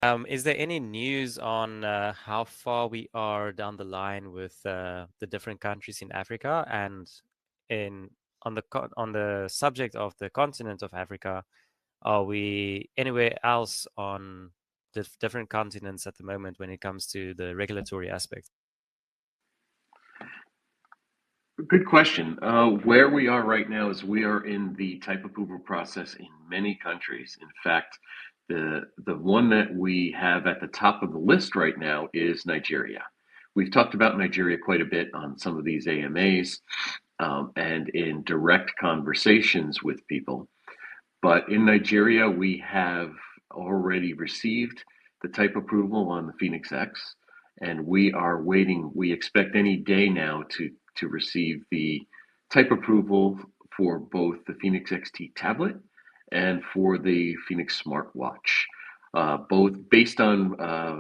Is there any news on how far we are down the line with the different countries in Africa and in on the subject of the continent of Africa? Are we anywhere else on the different continents at the moment when it comes to the regulatory aspect? Good question. Where we are right now is we are in the type approval process in many countries. In fact, the one that we have at the top of the list right now is Nigeria. We've talked about Nigeria quite a bit on some of these AMAs and in direct conversations with people. But in Nigeria, we have already received the type approval on the Phēnix X, and we are waiting. We expect any day now to receive the type approval for both the Phēnix XT tablet and for the Phēnix smartwatch. Both based on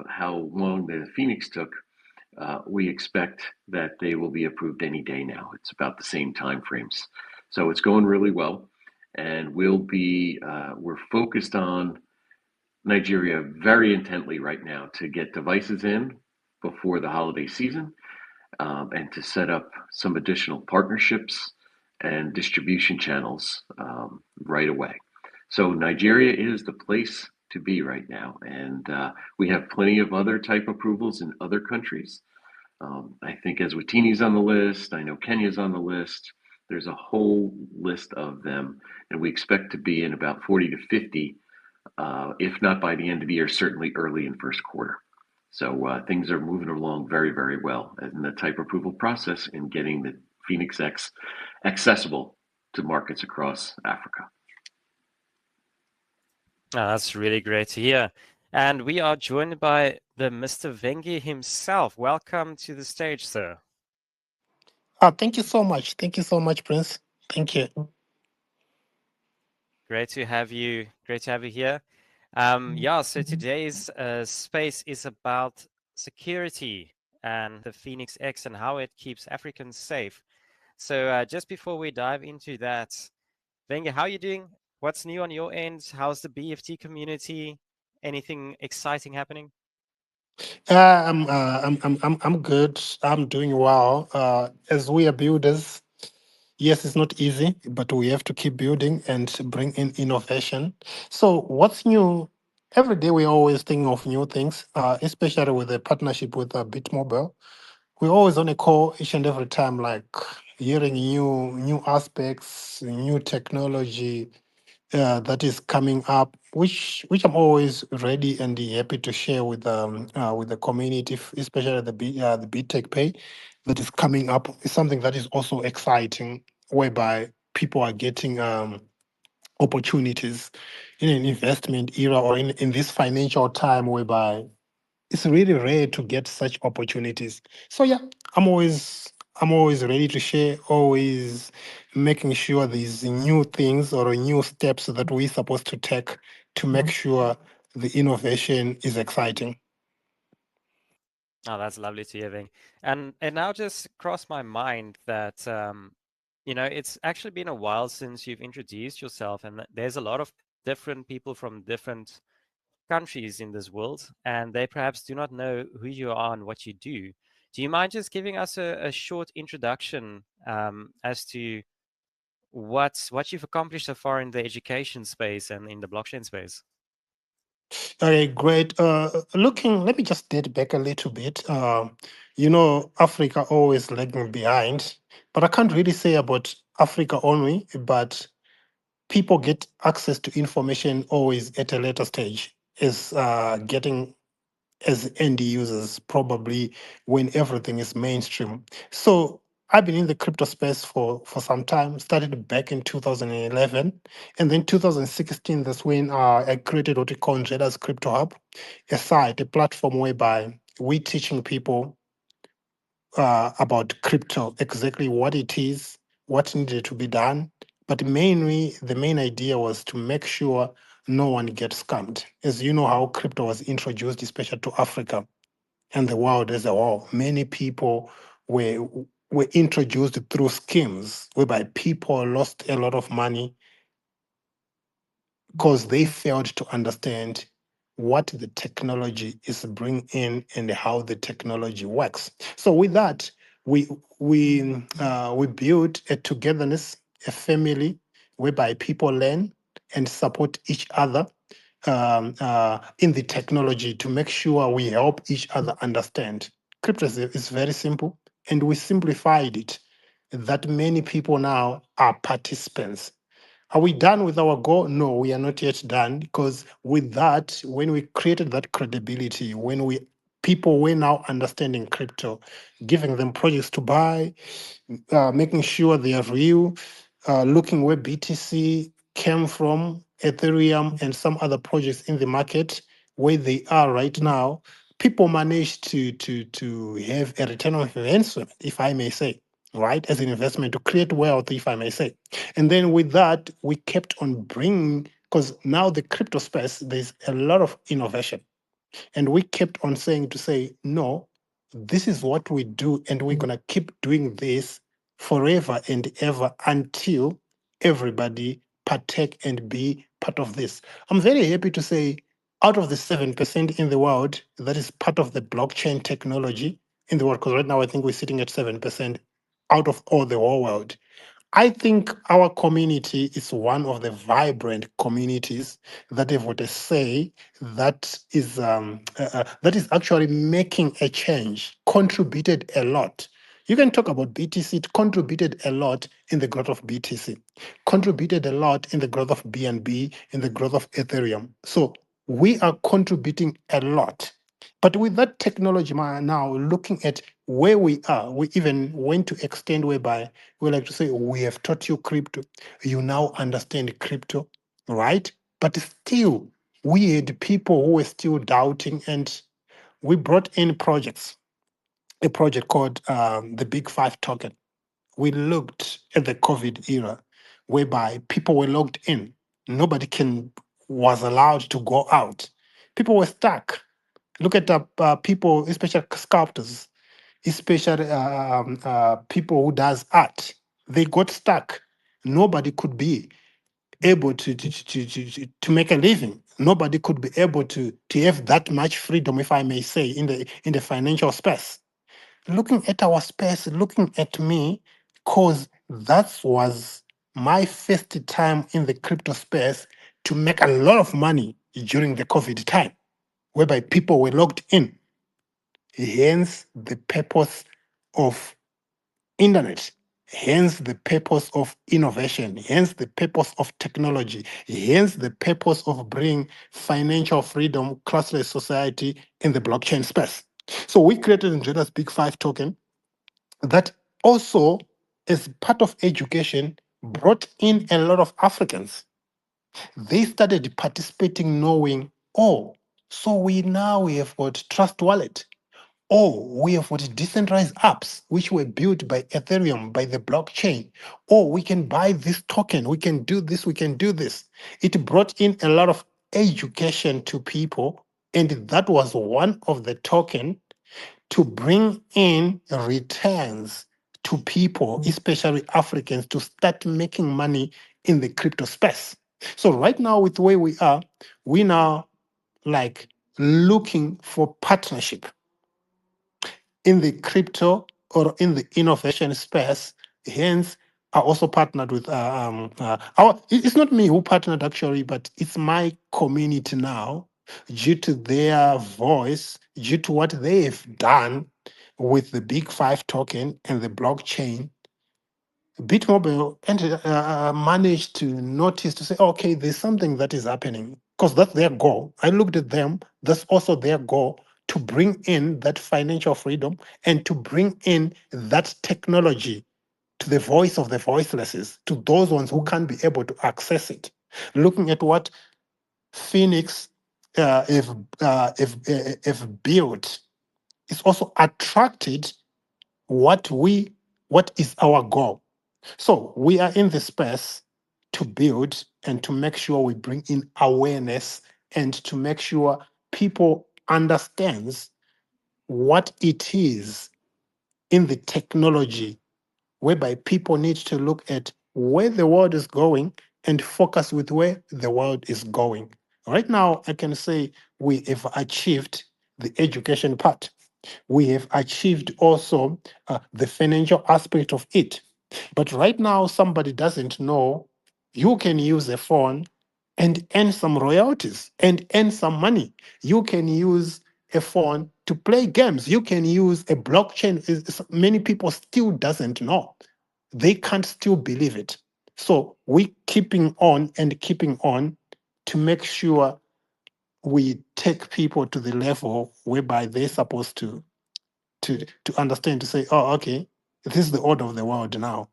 how long the Phēnix took, we expect that they will be approved any day now. It's about the same time frames. So it's going really well. And we're focused on Nigeria very intently right now to get devices in before the holiday season and to set up some additional partnerships and distribution channels right away. So Nigeria is the place to be right now. And we have plenty of other type approvals in other countries. I think Eswatini's on the list. I know Kenya's on the list. There's a whole list of them, and we expect to be in about 40 to 50, if not by the end of the year, certainly early in first quarter. So things are moving along very, very well in the type approval process in getting the Phēnix X accessible to markets across Africa. That's really great to hear. And we are joined by the Mr. Vengie himself. Welcome to the stage, sir. Thank you so much. Thank you so much, Prince. Thank you. Great to have you. Great to have you here. So today's space is about security and the Phēnix X and how it keeps Africans safe. So just before we dive into that, Vengie, how are you doing? What's new on your end? How's the BFT community? Anything exciting happening? I'm good. I'm doing well. As we are builders, yes, it's not easy, but we have to keep building and bring in innovation. So, what's new? Every day we always think of new things, especially with the partnership with BitMobile. We're always on a call each and every time, like hearing new aspects, new technology, that is coming up, which I'm always ready and happy to share with the community, especially the BTech Pay that is coming up. Is something that is also exciting, whereby people are getting opportunities in an investment era or in this financial time, whereby it's really rare to get such opportunities. So yeah, I'm always ready to share, always making sure there's new things or new steps that we're supposed to take to make sure the innovation is exciting. Oh, that's lovely to hear, Ving. And it now just crossed my mind that it's actually been a while since you've introduced yourself, and there's a lot of different people from different countries in this world, and they perhaps do not know who you are and what you do. Do you mind just giving us a short introduction as to what you've accomplished so far in the education space and in the blockchain space? Okay, great. Let me just date back a little bit. Africa always lagging behind, but I can't really say about Africa only, but people get access to information always at a later stage is getting as end users, probably when everything is mainstream. So I've been in the crypto space for some time. Started back in 2011, and then 2016. That's when I created what we call Nzvedaz Crypto Hub, a site, a platform whereby we teaching people about crypto, exactly what it is, what needed to be done. But mainly, the main idea was to make sure no one gets scammed. As you know, how crypto was introduced, especially to Africa and the world as a whole, many people were were introduced through schemes whereby people lost a lot of money because they failed to understand what the technology is bringing in and how the technology works. So with that, we build a togetherness, a family whereby people learn and support each other in the technology to make sure we help each other understand. Crypto is very simple, and we simplified it that many people now are participants. Are we done with our goal? No, we are not yet done, because with that, when we created that credibility, when we people were now understanding crypto, giving them projects to buy, making sure they are real, looking where BTC came from, Ethereum, and some other projects in the market where they are right now. People manage to have a return on investment, if I may say, right, as an investment to create wealth, if I may say. And then with that, we kept on bringing, because now the crypto space, there's a lot of innovation. And we kept on saying to say, no, this is what we do, and we're going to keep doing this forever and ever until everybody partake and be part of this. I'm very happy to say, out of the 7% in the world that is part of the blockchain technology in the world, because right now I think we're sitting at 7% out of all the whole world. I think our community is one of the vibrant communities that have what I say that is actually making a change, contributed a lot. You can talk about BTC, it contributed a lot in the growth of BTC, contributed a lot in the growth of BNB, in the growth of Ethereum. So we are contributing a lot. But with that technology now, looking at where we are, we even went to extend whereby we like to say, we have taught you crypto. You now understand crypto, right? But still, we had people who were still doubting, and we brought in projects, a project called the Big Five token. We looked at the COVID era, whereby people were locked in. Nobody was allowed to go out. People were stuck. Look at the people, especially sculptors, especially people who does art. They got stuck. Nobody could be able to make a living. Nobody could be able to have that much freedom, if I may say, in the financial space. Looking at our space, looking at me, because that was my first time in the crypto space to make a lot of money during the COVID time, whereby people were locked in. Hence the purpose of internet, hence the purpose of innovation, hence the purpose of technology, hence the purpose of bringing financial freedom, classless society in the blockchain space. So we created Nzvedaz Big Five token that also, as part of education, brought in a lot of Africans. They started participating, knowing, oh, so we have got Trust Wallet. Oh, we have got decentralized apps which were built by Ethereum, by the blockchain. Oh, we can buy this token, we can do this, we can do this. It brought in a lot of education to people, and that was one of the token to bring in returns to people, especially Africans, to start making money in the crypto space. So right now, with where we now like looking for partnership in the crypto or in the innovation space. Hence, I also partnered with it's not me who partnered actually, but it's my community now, due to their voice, due to what they have done with the Big Five token and the blockchain. BitMobile managed to notice to say, okay, there's something that is happening, because that's their goal. I looked at them, that's also their goal, to bring in that financial freedom and to bring in that technology to the voice of the voicelesses, to those ones who can't be able to access it. Looking at what Phoenix have built, it's also attracted what is our goal. So we are in the space to build and to make sure we bring in awareness and to make sure people understands what it is in the technology, whereby people need to look at where the world is going and focus with where the world is going. Right now, I can say we have achieved the education part. We have achieved also the financial aspect of it. But right now, somebody doesn't know you can use a phone and earn some royalties and earn some money. You can use a phone to play games. You can use a blockchain. Many people still doesn't know. They can't still believe it. So we keeping on and keeping on to make sure we take people to the level whereby they're supposed to understand, to say, oh, okay, this is the order of the world now.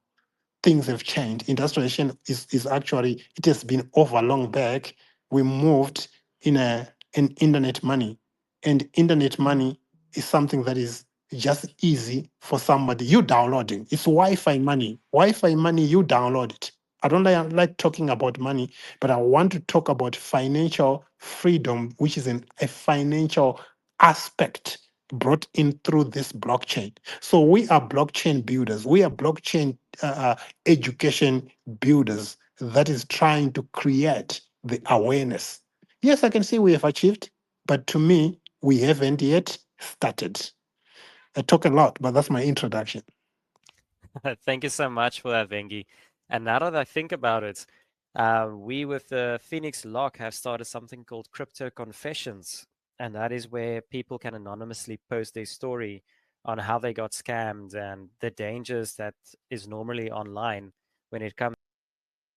Things have changed. Industrialization is actually, it has been over long back. We moved in an internet money. And internet money is something that is just easy for somebody. You downloading. It's Wi-Fi money. Wi-Fi money, you download it. I don't like talking about money, but I want to talk about financial freedom, which is a financial aspect brought in through this blockchain. So we are blockchain builders. We are blockchain education builders that is trying to create the awareness. Yes, I can say we have achieved, but to me, we haven't yet started. I talk a lot, but that's my introduction. Thank you so much for that, Vengie. And now that I think about it, we with the Phoenix Lock have started something called Crypto Confessions. And that is where people can anonymously post their story on how they got scammed and the dangers that is normally online when it comes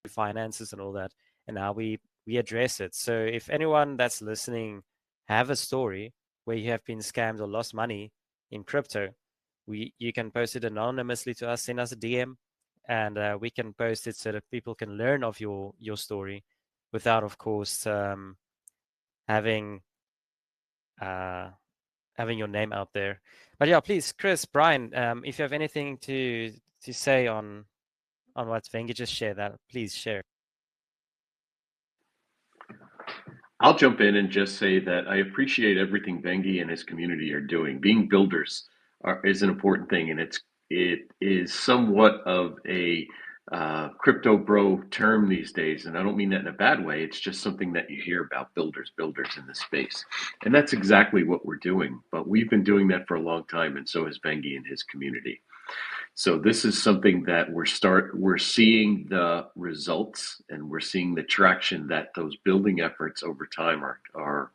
to finances and all that, and how we address it. So if anyone that's listening have a story where you have been scammed or lost money in crypto, you can post it anonymously to us, send us a DM, and we can post it so that people can learn of your story without, of course, having uh, having your name out there. But yeah, please, Chris, Brian, if you have anything to say on what Vengi just shared, that please share. I'll jump in and just say that I appreciate everything Vengi and his community are doing. Being builders is an important thing, and it is somewhat of a crypto bro term these days, and I don't mean that in a bad way. It's just something that you hear about builders in this space, and that's exactly what we're doing. But we've been doing that for a long time, and so has Vengi and his community. So this is something that we're seeing the results, and we're seeing the traction that those building efforts over time are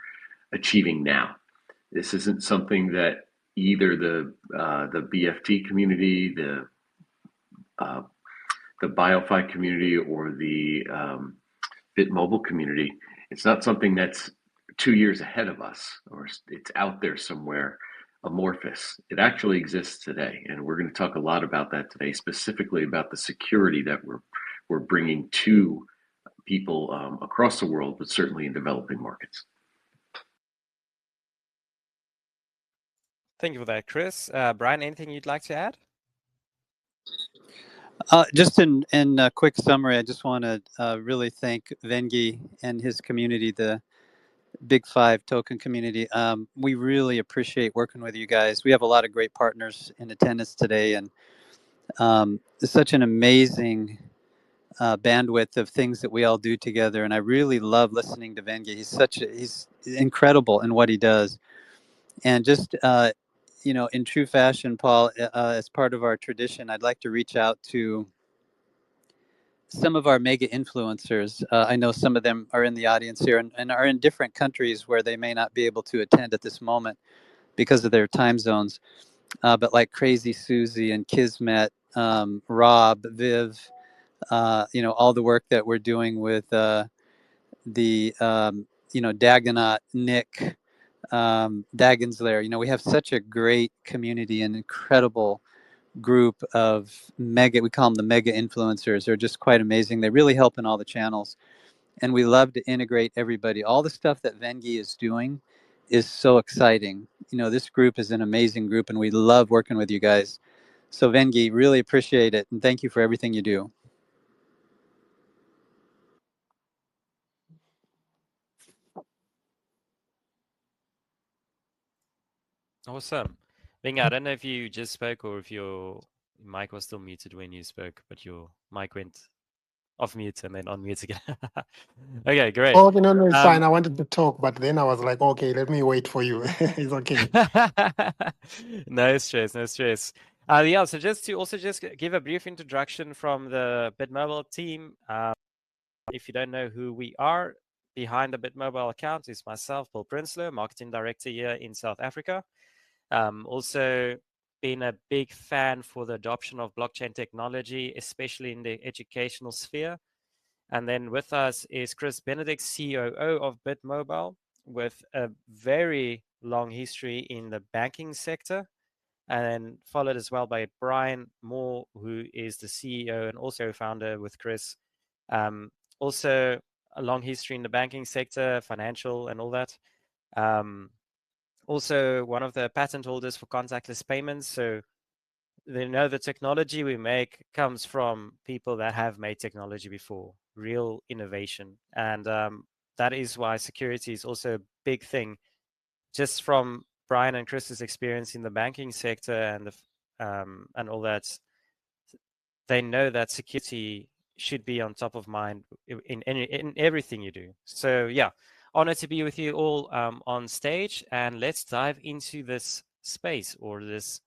achieving now. This isn't something that either the BFT community, uh, the BioFi community, or the BitMobile community. It's not something that's 2 years ahead of us, or it's out there somewhere amorphous. It actually exists today, and we're going to talk a lot about that today, specifically about the security that we're bringing to people across the world, but certainly in developing markets. Thank you for that, Chris. Brian, anything you'd like to add? Just in a quick summary, I just want to really thank Vengie and his community, the Big Five token community. We really appreciate working with you guys. We have a lot of great partners in attendance today, and it's such an amazing bandwidth of things that we all do together. And I really love listening to Vengie. He's incredible in what he does, and just in true fashion, Paul, as part of our tradition, I'd like to reach out to some of our mega influencers. I know some of them are in the audience here and are in different countries where they may not be able to attend at this moment because of their time zones. But like Crazy Susie and Kismet, Rob, Viv, all the work that we're doing with the, Dagonaut, Nick, Dagon's Lair. We have such a great community and incredible group of we call them the mega influencers. They're just quite amazing. They really help in all the channels, and we love to integrate everybody. All the stuff that Vengie is doing is so exciting. This group is an amazing group, and we love working with you guys. So Vengie, really appreciate it, and thank you for everything you do. Awesome. Vengi, I don't know if you just spoke or if your mic was still muted when you spoke, but your mic went off mute and then on mute again. Okay, great. Oh, no, it's fine. I wanted to talk, but then I was like, okay, let me wait for you. It's okay. No stress, no stress. Yeah, so just to also just give a brief introduction from the BitMobile team. If you don't know who we are, behind the BitMobile account is myself, Paul Prinsloo, marketing director here in South Africa. Also been a big fan for the adoption of blockchain technology, especially in the educational sphere. And then with us is Chris Benedict, COO of BitMobile, with a very long history in the banking sector, and followed as well by Brian Moore, who is the CEO and also founder with Chris. Also a long history in the banking sector, financial and all that. Also one of the patent holders for contactless payments. So they know the technology we make comes from people that have made technology before, real innovation. And that is why security is also a big thing. Just from Brian and Chris's experience in the banking sector and all that, they know that security should be on top of mind in everything you do. So yeah, honored to be with you all on stage, and let's dive into this space or this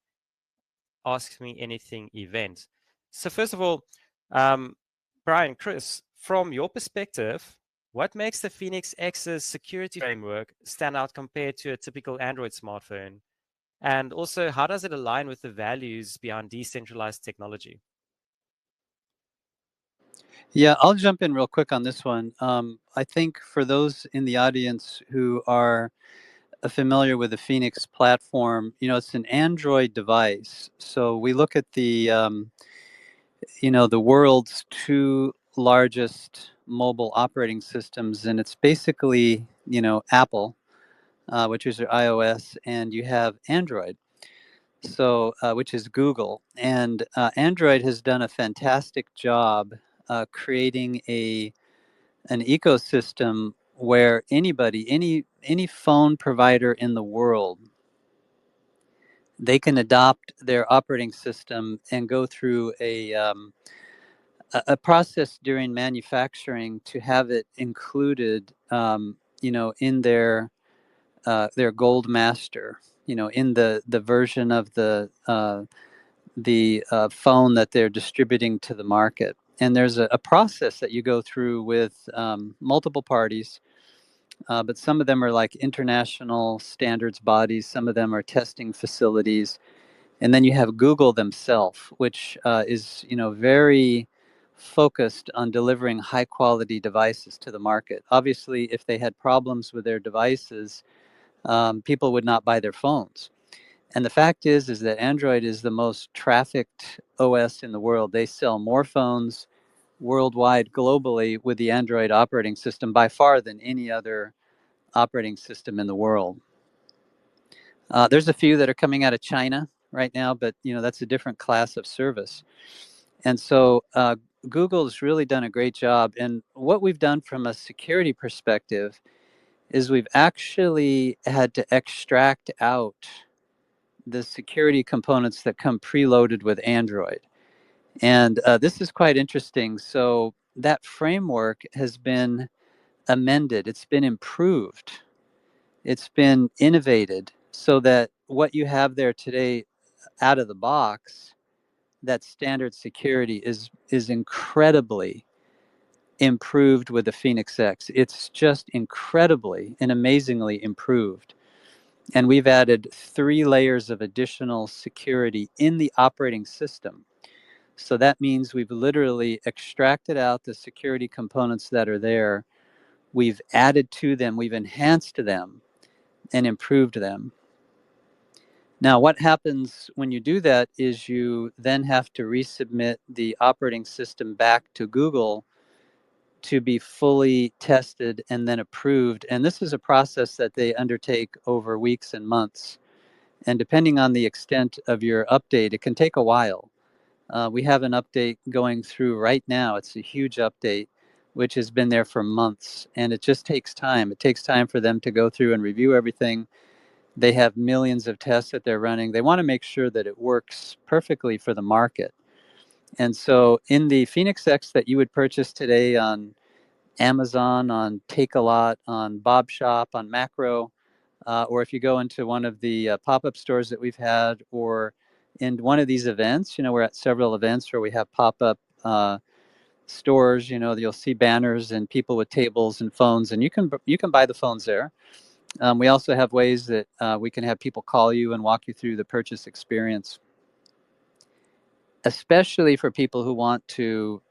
Ask Me Anything event. So first of all, Brian, Chris, from your perspective, what makes the Phēnix X's security framework stand out compared to a typical Android smartphone? And also, how does it align with the values behind decentralized technology? Yeah, I'll jump in real quick on this one. I think for those in the audience who are familiar with the Phēnix platform, it's an Android device. So we look at the, the world's two largest mobile operating systems, and it's basically, Apple, which is your iOS, and you have Android, so which is Google. And Android has done a fantastic job creating an ecosystem where anybody, any phone provider in the world, they can adopt their operating system and go through a process during manufacturing to have it included, in their gold master, in the version of the phone that they're distributing to the market. And there's a process that you go through with multiple parties, but some of them are like international standards bodies, some of them are testing facilities, and then you have Google themselves, which is very focused on delivering high quality devices to the market. Obviously, if they had problems with their devices, people would not buy their phones. And the fact is that Android is the most trafficked OS in the world. They sell more phones worldwide, globally, with the Android operating system by far than any other operating system in the world. There's a few that are coming out of China right now, but that's a different class of service. And so Google has really done a great job. And what we've done from a security perspective is we've actually had to extract out the security components that come preloaded with Android. And this is quite interesting. So that framework has been amended, it's been improved, it's been innovated so that what you have there today out of the box, that standard security is incredibly improved with the Phēnix X. It's just incredibly and amazingly improved. And we've added 3 layers of additional security in the operating system. So that means we've literally extracted out the security components that are there. We've added to them, we've enhanced them and improved them. Now, what happens when you do that is you then have to resubmit the operating system back to Google to be fully tested and then approved. And this is a process that they undertake over weeks and months. And depending on the extent of your update, it can take a while. We have an update going through right now. It's a huge update, which has been there for months. And it just takes time. It takes time for them to go through and review everything. They have millions of tests that they're running. They want to make sure that it works perfectly for the market. And so in the Phēnix X that you would purchase today on Amazon, on Take-A-Lot, on Bob Shop, on Macro, or if you go into one of the pop-up stores that we've had, or in one of these events, we're at several events where we have pop-up stores, you'll see banners and people with tables and phones, and you can buy the phones there. We also have ways that we can have people call you and walk you through the purchase experience, especially for people who want to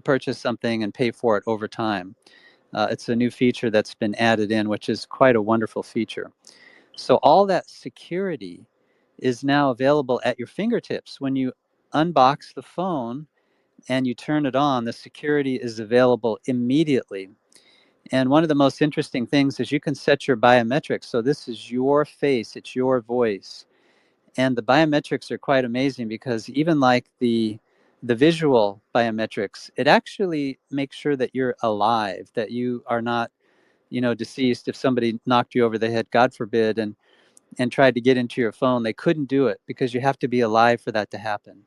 purchase something and pay for it over time. It's a new feature that's been added in, which is quite a wonderful feature. So all that security is now available at your fingertips. When you unbox the phone and you turn it on, the security is available immediately. And one of the most interesting things is you can set your biometrics. So this is your face, it's your voice. And the biometrics are quite amazing because even like the visual biometrics, it actually makes sure that you're alive, that you are not, deceased. If somebody knocked you over the head, God forbid, and tried to get into your phone, they couldn't do it because you have to be alive for that to happen.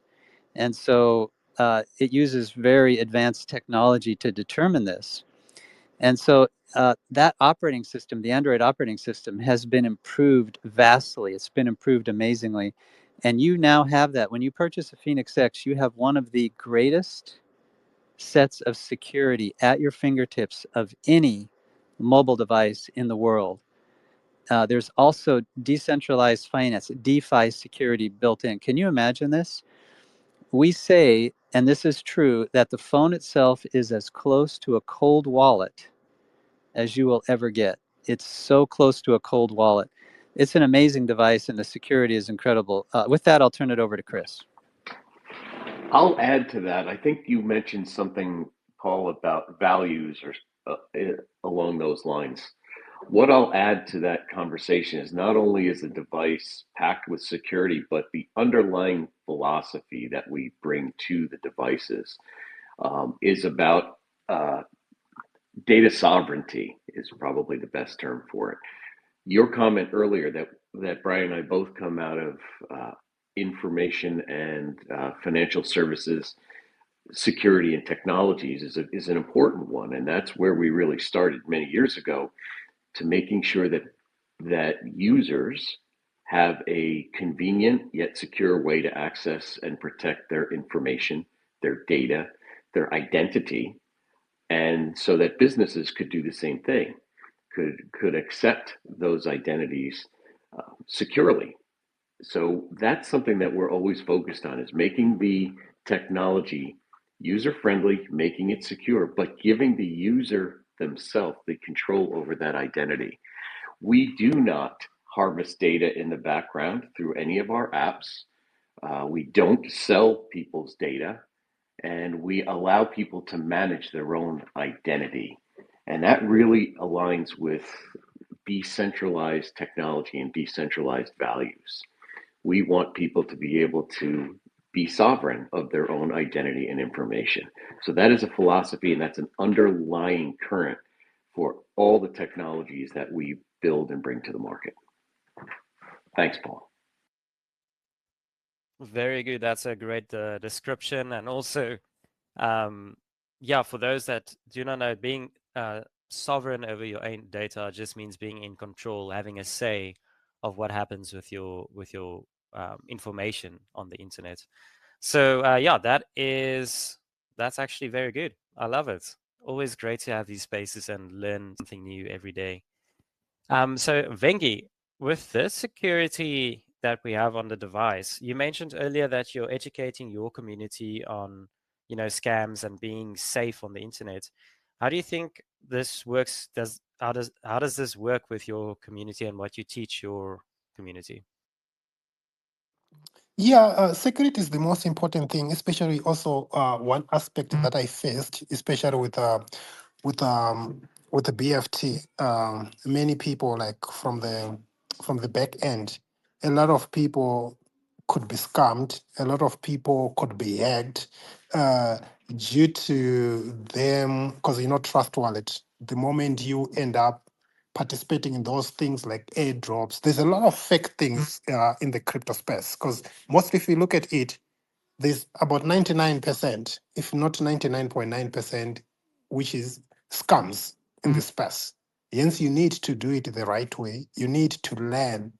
And so it uses very advanced technology to determine this. And so that operating system, the Android operating system, has been improved vastly. It's been improved amazingly. And you now have that. When you purchase a Phēnix X, you have one of the greatest sets of security at your fingertips of any mobile device in the world. There's also decentralized finance, DeFi security built in. Can you imagine this? We say, and this is true, that the phone itself is as close to a cold wallet as you will ever get. It's so close to a cold wallet. It's an amazing device, and the security is incredible. With that, I'll turn it over to Chris. I'll add to that. I think you mentioned something, Paul, about values or along those lines. What I'll add to that conversation is not only is the device packed with security, but the underlying philosophy that we bring to the devices is about data sovereignty is probably the best term for it. Your comment earlier that Brian and I both come out of information and financial services security and technologies is an important one, and that's where we really started many years ago, to making sure that users have a convenient yet secure way to access and protect their information, their data, their identity, and so that businesses could do the same thing, could accept those identities securely. So that's something that we're always focused on, is making the technology user friendly, making it secure, but giving the user themselves the control over that identity. We do not harvest data in the background through any of our apps. We don't sell people's data, and we allow people to manage their own identity. And that really aligns with decentralized technology and decentralized values. We want people to be able to be sovereign of their own identity and information. So that is a philosophy, and that's an underlying current for all the technologies that we build and bring to the market. Thanks, Paul. Very good. That's a great description. And also, yeah, for those that do not know, being sovereign over your own data just means being in control, having a say of what happens with your information on the internet. So yeah, that's actually very good. I love it. Always great to have these spaces and learn something new every day. So Vengie, with this security that we have on the device, you mentioned earlier that you're educating your community on, scams and being safe on the internet. How do you think this works? How does this work with your community and what you teach your community? Yeah, security is the most important thing, especially also one aspect that I faced, especially with with the BFT. Many people, like from the back end, a lot of people could be scammed. A lot of people could be hacked due to them, because Trust Wallet. The moment you end up participating in those things like airdrops, there's a lot of fake things in the crypto space. Because mostly, if you look at it, there's about 99%, if not 99.9%, which is scams in the space. Hence, you need to do it the right way. You need to learn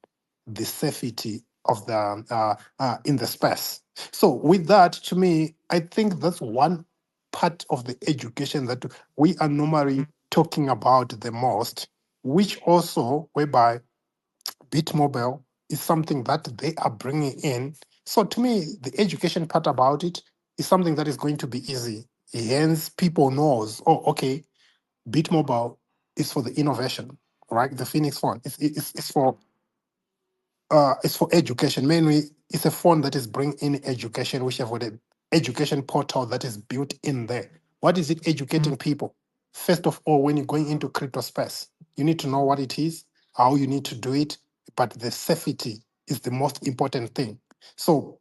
the safety of the in the space. So, with that, to me, I think that's one part of the education that we are normally talking about the most, which also whereby BitMobile is something that they are bringing in. So to me, the education part about it is something that is going to be easy. Hence, people knows, oh, okay, BitMobile is for the innovation, right? The Phoenix phone, it's for education. Mainly, it's a phone that is bringing in education, which have got an education portal that is built in there. What is it educating people? First of all, when you're going into crypto space, you need to know what it is, how you need to do it, but the safety is the most important thing. So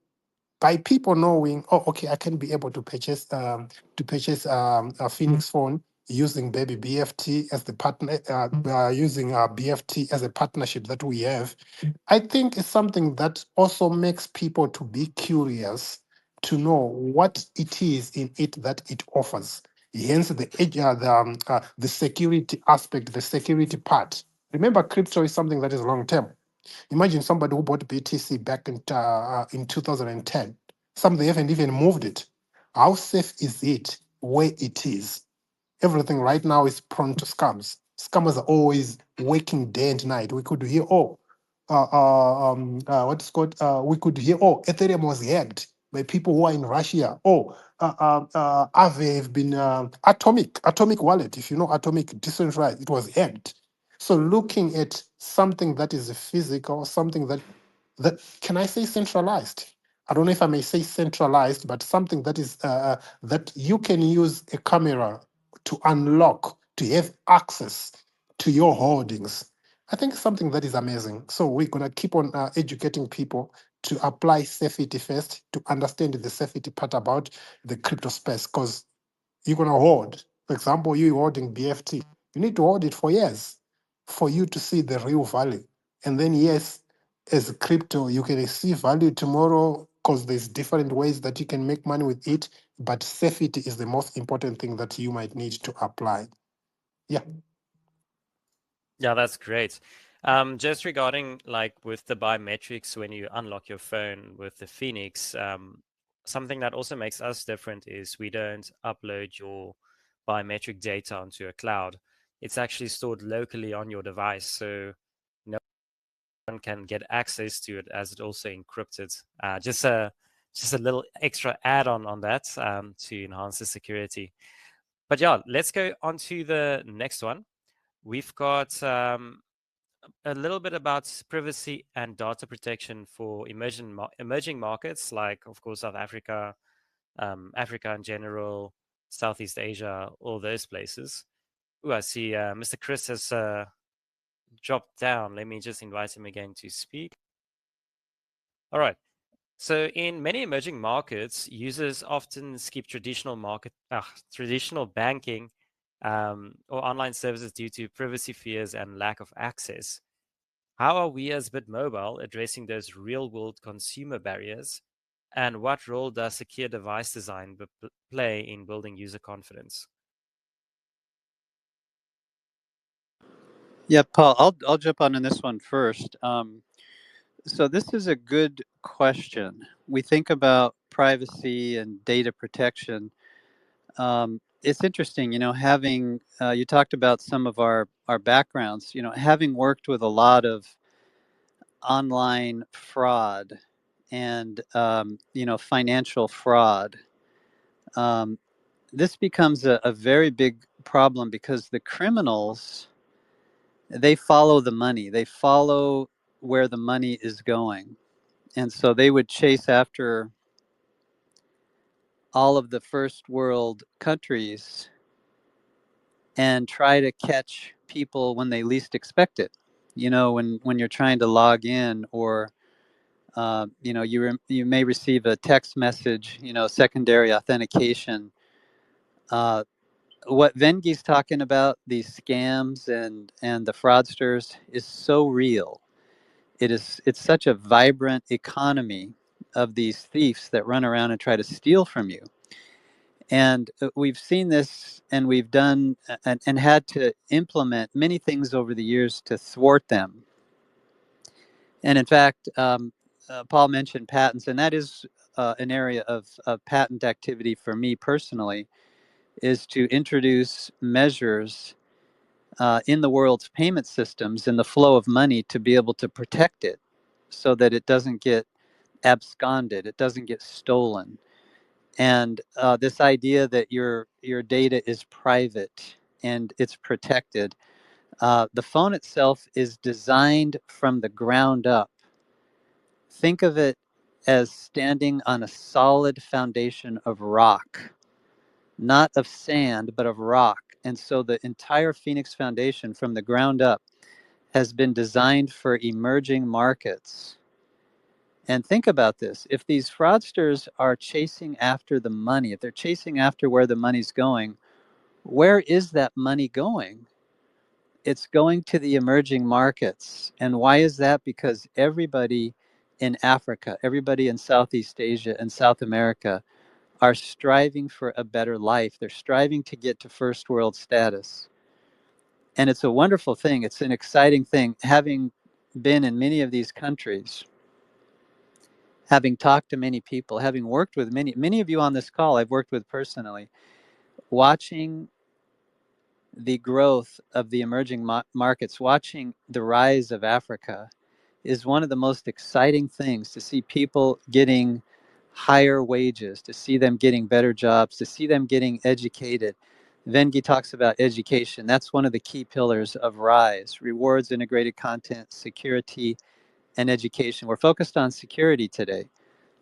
by people knowing, oh, okay, I can be able to purchase a Phoenix phone using baby BFT as the partner, using BFT as a partnership that we have. I think it's something that also makes people to be curious to know what it is in it that it offers. Hence the security aspect, the security part. Remember, crypto is something that is long term. Imagine somebody who bought BTC back in 2010. Some they haven't even moved it. How safe is it where it is? Everything right now is prone to scams. Scammers are always working day and night. We could hear, what is called? We could hear, oh, Ethereum was hacked by people who are in Russia. Oh, Aave have been Atomic Wallet. If you know Atomic decentralized, it was hacked. So looking at something that is physical, something that can I say centralized? I don't know if I may say centralized, but something that is that you can use a camera to unlock, to have access to your holdings. I think something that is amazing. So we're gonna keep on educating people to apply safety first, to understand the safety part about the crypto space, because you're gonna hold. For example, you holding BFT, you need to hold it for years for you to see the real value. And then yes, as a crypto, you can see value tomorrow because there's different ways that you can make money with it. But safety is the most important thing that you might need to apply. Yeah. Yeah, that's great. Just regarding like with the biometrics, when you unlock your phone with the Phoenix, something that also makes us different is we don't upload your biometric data onto a cloud. It's actually stored locally on your device, so no one can get access to it, as it also encrypted. Just a little extra add-on on that to enhance the security. But yeah, let's go on to the next one. We've got a little bit about privacy and data protection for emerging markets, like of course South Africa, Africa in general, Southeast Asia, all those places. Oh, I see Mr. Chris has dropped down. Let me just invite him again to speak. All right. So in many emerging markets, users often skip traditional banking or online services due to privacy fears and lack of access. How are we as BitMobile addressing those real-world consumer barriers? And what role does secure device design play in building user confidence? Yeah, Paul, I'll jump on this one first. So this is a good question. We think about privacy and data protection. It's interesting, having you talked about some of our backgrounds. Having worked with a lot of online fraud and financial fraud. This becomes a very big problem because the criminals, they follow the money. They follow where the money is going. And so they would chase after all of the first world countries and try to catch people when they least expect it. When you're trying to log in, or you may receive a text message, secondary authentication. What Vengie's talking about, these scams and the fraudsters, is so real. It's such a vibrant economy of these thieves that run around and try to steal from you. And we've seen this, and we've done and had to implement many things over the years to thwart them. And in fact, Paul mentioned patents, and that is an area of patent activity for me personally, is to introduce measures in the world's payment systems and the flow of money to be able to protect it so that it doesn't get absconded, it doesn't get stolen. And this idea that your data is private and it's protected. The phone itself is designed from the ground up. Think of it as standing on a solid foundation of rock, not of sand, but of rock. And so the entire Phēnix Foundation from the ground up has been designed for emerging markets. And think about this. If these fraudsters are chasing after the money, if they're chasing after where the money's going, where is that money going? It's going to the emerging markets. And why is that? Because everybody in Africa, everybody in Southeast Asia and South America are striving for a better life. They're striving to get to first world status. And it's a wonderful thing. It's an exciting thing. Having been in many of these countries, having talked to many people, having worked with many of you on this call, I've worked with personally, watching the growth of the emerging markets, watching the rise of Africa is one of the most exciting things, to see people getting higher wages, to see them getting better jobs, to see them getting educated. Vengie talks about education. That's one of the key pillars of RISE: rewards, integrated content, security, and education. We're focused on security today,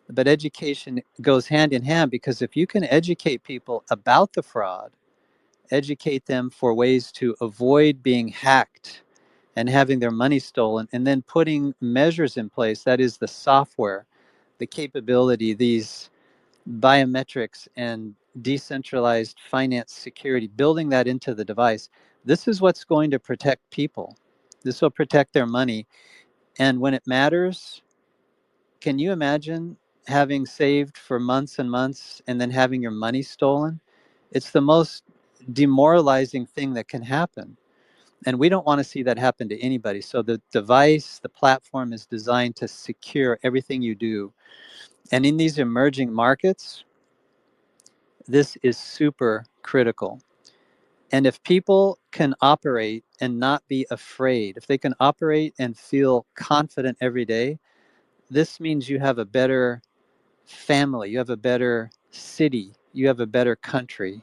but education goes hand in hand, because if you can educate people about the fraud, educate them for ways to avoid being hacked and having their money stolen, and then putting measures in place, that is the software, the capability, these biometrics and decentralized finance security, building that into the device. This is what's going to protect people. This will protect their money. And when it matters, can you imagine having saved for months and months and then having your money stolen? It's the most demoralizing thing that can happen. And we don't want to see that happen to anybody. So the device, the platform is designed to secure everything you do. And in these emerging markets, this is super critical. And if people can operate and not be afraid, if they can operate and feel confident every day, this means you have a better family, you have a better city, you have a better country,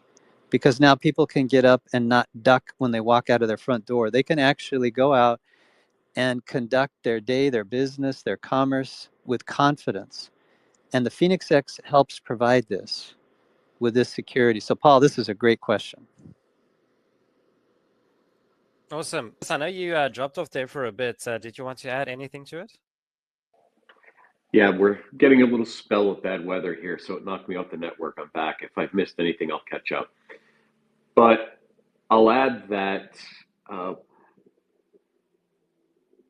because now people can get up and not duck when they walk out of their front door. They can actually go out and conduct their day, their business, their commerce with confidence. And the Phēnix X helps provide this with this security. So Paul, this is a great question. Awesome. I know you dropped off there for a bit. Did you want to add anything to it? Yeah, we're getting a little spell of bad weather here, so it knocked me off the network. I'm back. If I've missed anything, I'll catch up. But I'll add that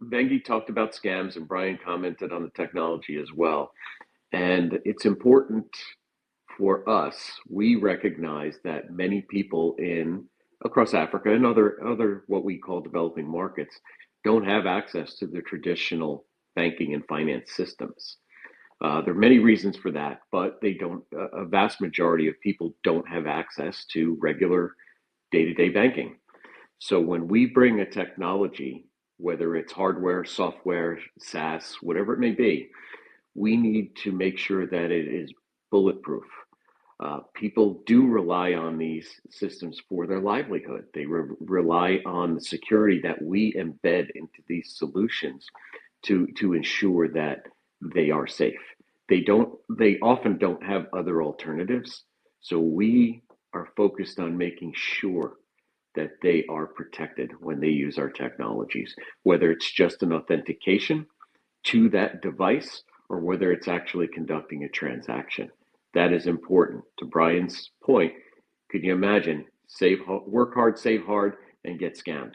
Vengie talked about scams, and Brian commented on the technology as well. And it's important for us. We recognize that many people across Africa and other what we call developing markets don't have access to the traditional banking and finance systems. There are many reasons for that, but they don't. A vast majority of people don't have access to regular day-to-day banking. So when we bring a technology, whether it's hardware, software, SaaS, whatever it may be, we need to make sure that it is bulletproof. People do rely on these systems for their livelihood. They rely on the security that we embed into these solutions to ensure that they are safe. They often don't have other alternatives. So we are focused on making sure that they are protected when they use our technologies, whether it's just an authentication to that device or whether it's actually conducting a transaction. That is important. To Brian's point, could you imagine work hard, save hard, and get scammed?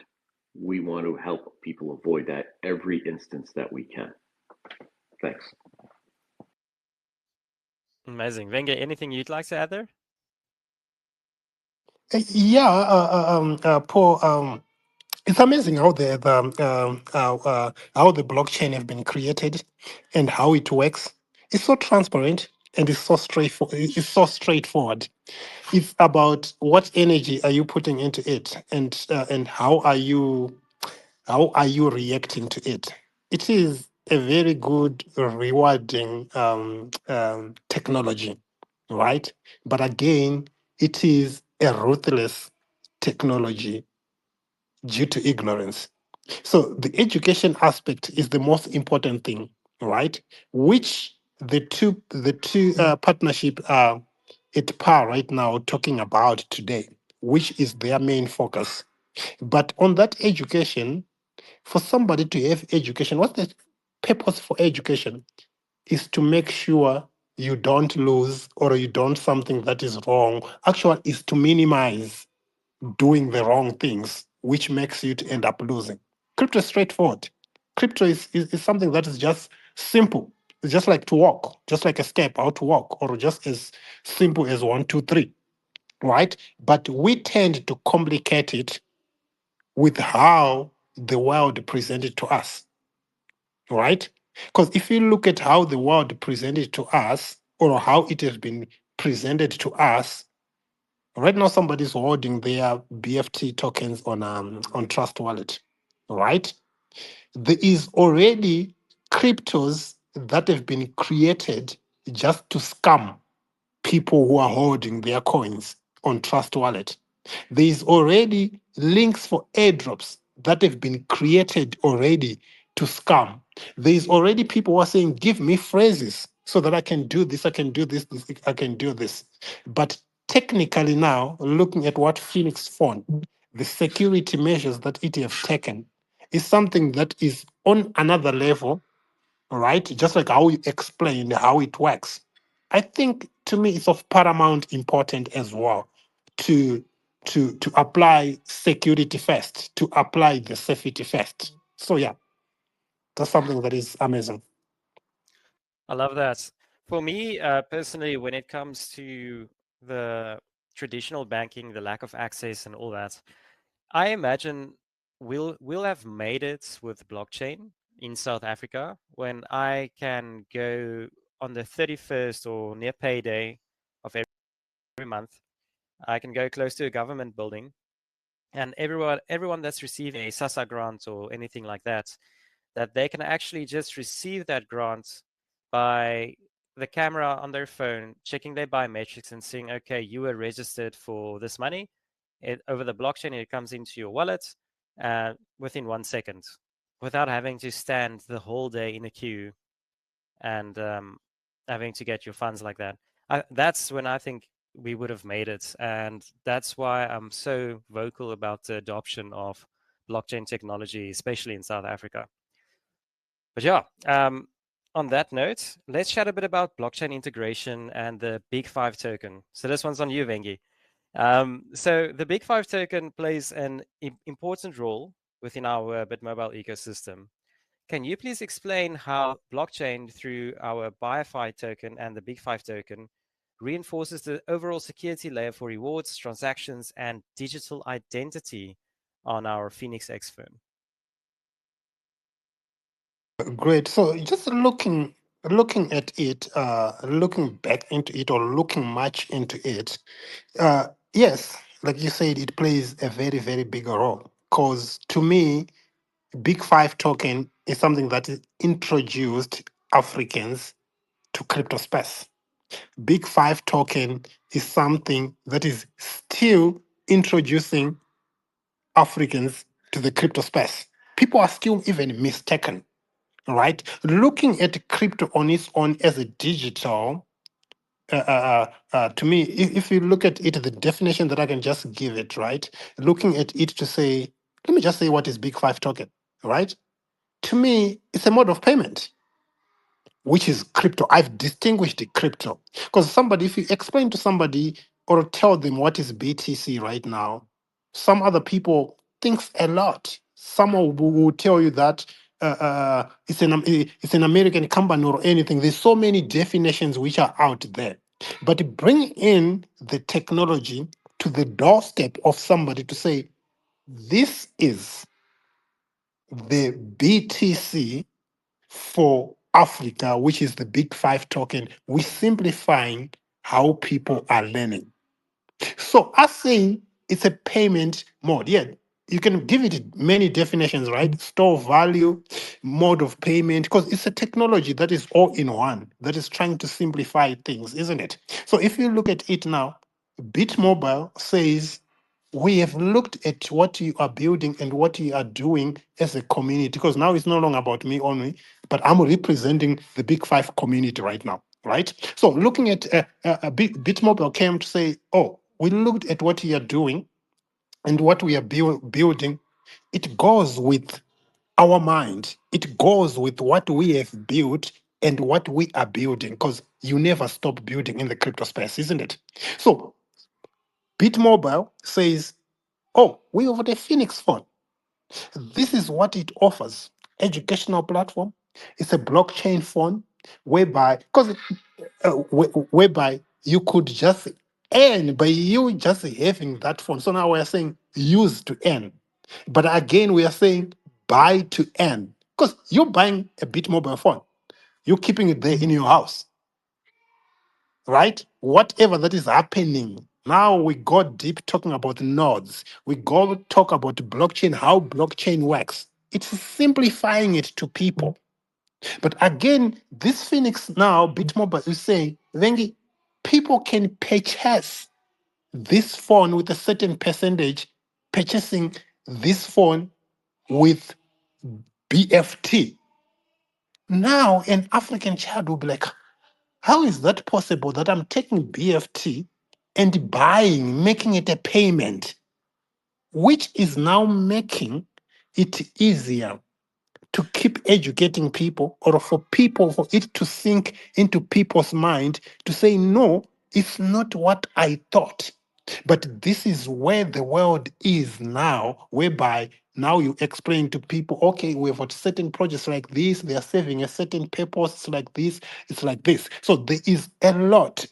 We want to help people avoid that every instance that we can. Thanks. Amazing. Vengie, anything you'd like to add there? Paul. It's amazing how how the blockchain have been created and how it works. It's so transparent and it's so straightforward. It's so straightforward. It's about what energy are you putting into it, and how are you reacting to it. It is a very good, rewarding technology, right? But again, it is a ruthless technology due to ignorance. So the education aspect is the most important thing, right? Which the two partnership are at par right now talking about today, which is their main focus. But on that education, for somebody to have education, what's the purpose for education? Is to make sure you don't lose or you don't something that is wrong. Actually, is to minimize doing the wrong things, which makes you to end up losing. Crypto is straightforward. Crypto is something that is just simple. It's just like to walk, just like a step, how to walk, or just as simple as 1, 2, 3, right? But we tend to complicate it with how the world presented to us, right? Because if you look at how the world presented to us, or how it has been presented to us, right now somebody's holding their BFT tokens on Trust Wallet, right? There is already cryptos that have been created just to scam people who are holding their coins on Trust Wallet. There is already links for airdrops that have been created already to scam. There is already people who are saying, give me phrases so that I can do this, I can do this, I can do this. But technically now, looking at what Phoenix found, the security measures that it have taken is something that is on another level, right? Just like how you explained how it works. I think to me it's of paramount importance as well to to apply security first, to apply the safety first. So yeah, that's something that is amazing. I love that. For me, personally, when it comes to the traditional banking, the lack of access and all that, I imagine we'll have made it with blockchain in South Africa when I can go on the 31st or near payday of every month. I can go close to a government building, and everyone that's receiving a SASA grant or anything like that, that they can actually just receive that grant by the camera on their phone, checking their biometrics and seeing, okay, you were registered for this money. Over the blockchain, it comes into your wallet within 1 second without having to stand the whole day in a queue and having to get your funds like that. That's when I think we would have made it. And that's why I'm so vocal about the adoption of blockchain technology, especially in South Africa. But yeah, on that note, let's chat a bit about blockchain integration and the Big Five token. So this one's on you, Vengie. So the Big Five token plays an important role within our BitMobile ecosystem. Can you please explain how blockchain through our BioFi token and the Big Five token reinforces the overall security layer for rewards, transactions, and digital identity on our Phēnix X phone? Great. So just looking at it, looking back into it, or looking much into it, yes, like you said, it plays a very, very big role. Because to me, Big Five token is something that is introduced Africans to crypto space. Big Five token is something that is still introducing Africans to the crypto space. People are still even mistaken, right? Looking at crypto on its own as a digital, to me, if you look at it, the definition that I can just give it, right? Looking at it to say, let me just say what is Big Five token, right? To me, it's a mode of payment, which is crypto. I've distinguished the crypto because somebody, if you explain to somebody or tell them what is BTC right now, some other people thinks a lot. Some will tell you that it's an American company or anything. There's so many definitions which are out there. But bring in the technology to the doorstep of somebody to say, this is the BTC for Africa, which is the Big Five token. We're simplifying how people are learning. So us saying it's a payment mode, yeah, you can give it many definitions, right? Store value, mode of payment, because it's a technology that is all in one, that is trying to simplify things, isn't it? So if you look at it now, BitMobile says, we have looked at what you are building and what you are doing as a community, because now it's no longer about me only, but I'm representing the Big Five community right now, right? So looking at BitMobile came to say, oh, we looked at what you are doing and what we are building. It goes with our mind. It goes with what we have built and what we are building, because you never stop building in the crypto space, isn't it? So BitMobile says, oh, we have the Phoenix phone. This is what it offers. Educational platform. It's a blockchain phone whereby, because whereby you could just earn by you just having that phone. So now we are saying use to earn. But again, we are saying buy to earn. Because you're buying a BitMobile phone, you're keeping it there in your house, right? Whatever that is happening. Now we go deep talking about nodes. We go talk about blockchain, how blockchain works. It's simplifying it to people. But again, this Phoenix now, BitMobile is saying, Vengie, people can purchase this phone with a certain percentage, purchasing this phone with BFT. Now, an African child will be like, how is that possible that I'm taking BFT and buying, making it a payment, which is now making it easier to keep educating people, or for it to sink into people's mind to say, no, it's not what I thought. But this is where the world is now, whereby now you explain to people, okay, we've got certain projects like this, they are serving a certain purpose, it's like this, it's like this. So there is a lot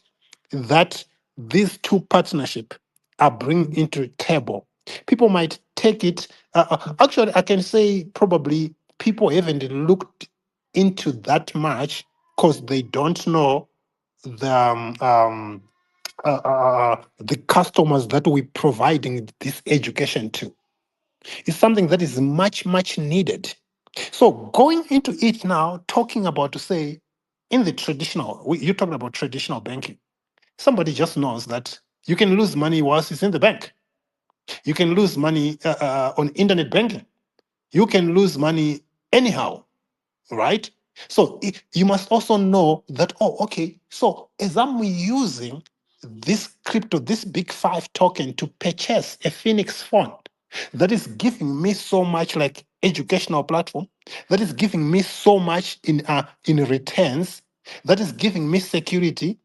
that these two partnership are bringing into the table. People might take it. Actually, I can say probably people haven't looked into that much because they don't know the customers that we're providing this education to. It's something that is much, much needed. So going into it now, talking about to say, in the traditional, you're talking about traditional banking. Somebody just knows that you can lose money whilst it's in the bank. You can lose money on internet banking. You can lose money anyhow, right? So you must also know that, oh, okay, so as I'm using this crypto, this Big Five token to purchase a Phoenix phone, that is giving me so much like educational platform, that is giving me so much in returns, that is giving me security.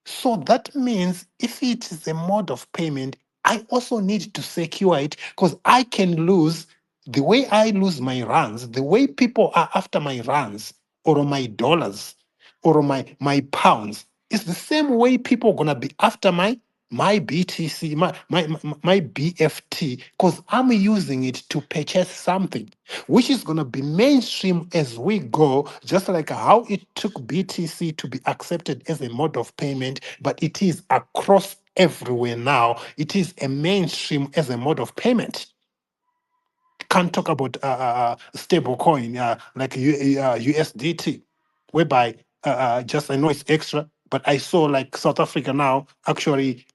So that means if it is a mode of payment, I also need to secure it, because I can lose the way I lose my runs, the way people are after my runs or my dollars or my pounds. It's the same way people are gonna be after my BTC, my BFT, because I'm using it to purchase something, which is going to be mainstream as we go, just like how it took BTC to be accepted as a mode of payment, but it is across everywhere now. It is a mainstream as a mode of payment. Can't talk about stable coin like USDT, whereby just I know it's extra, but I saw like South Africa now actually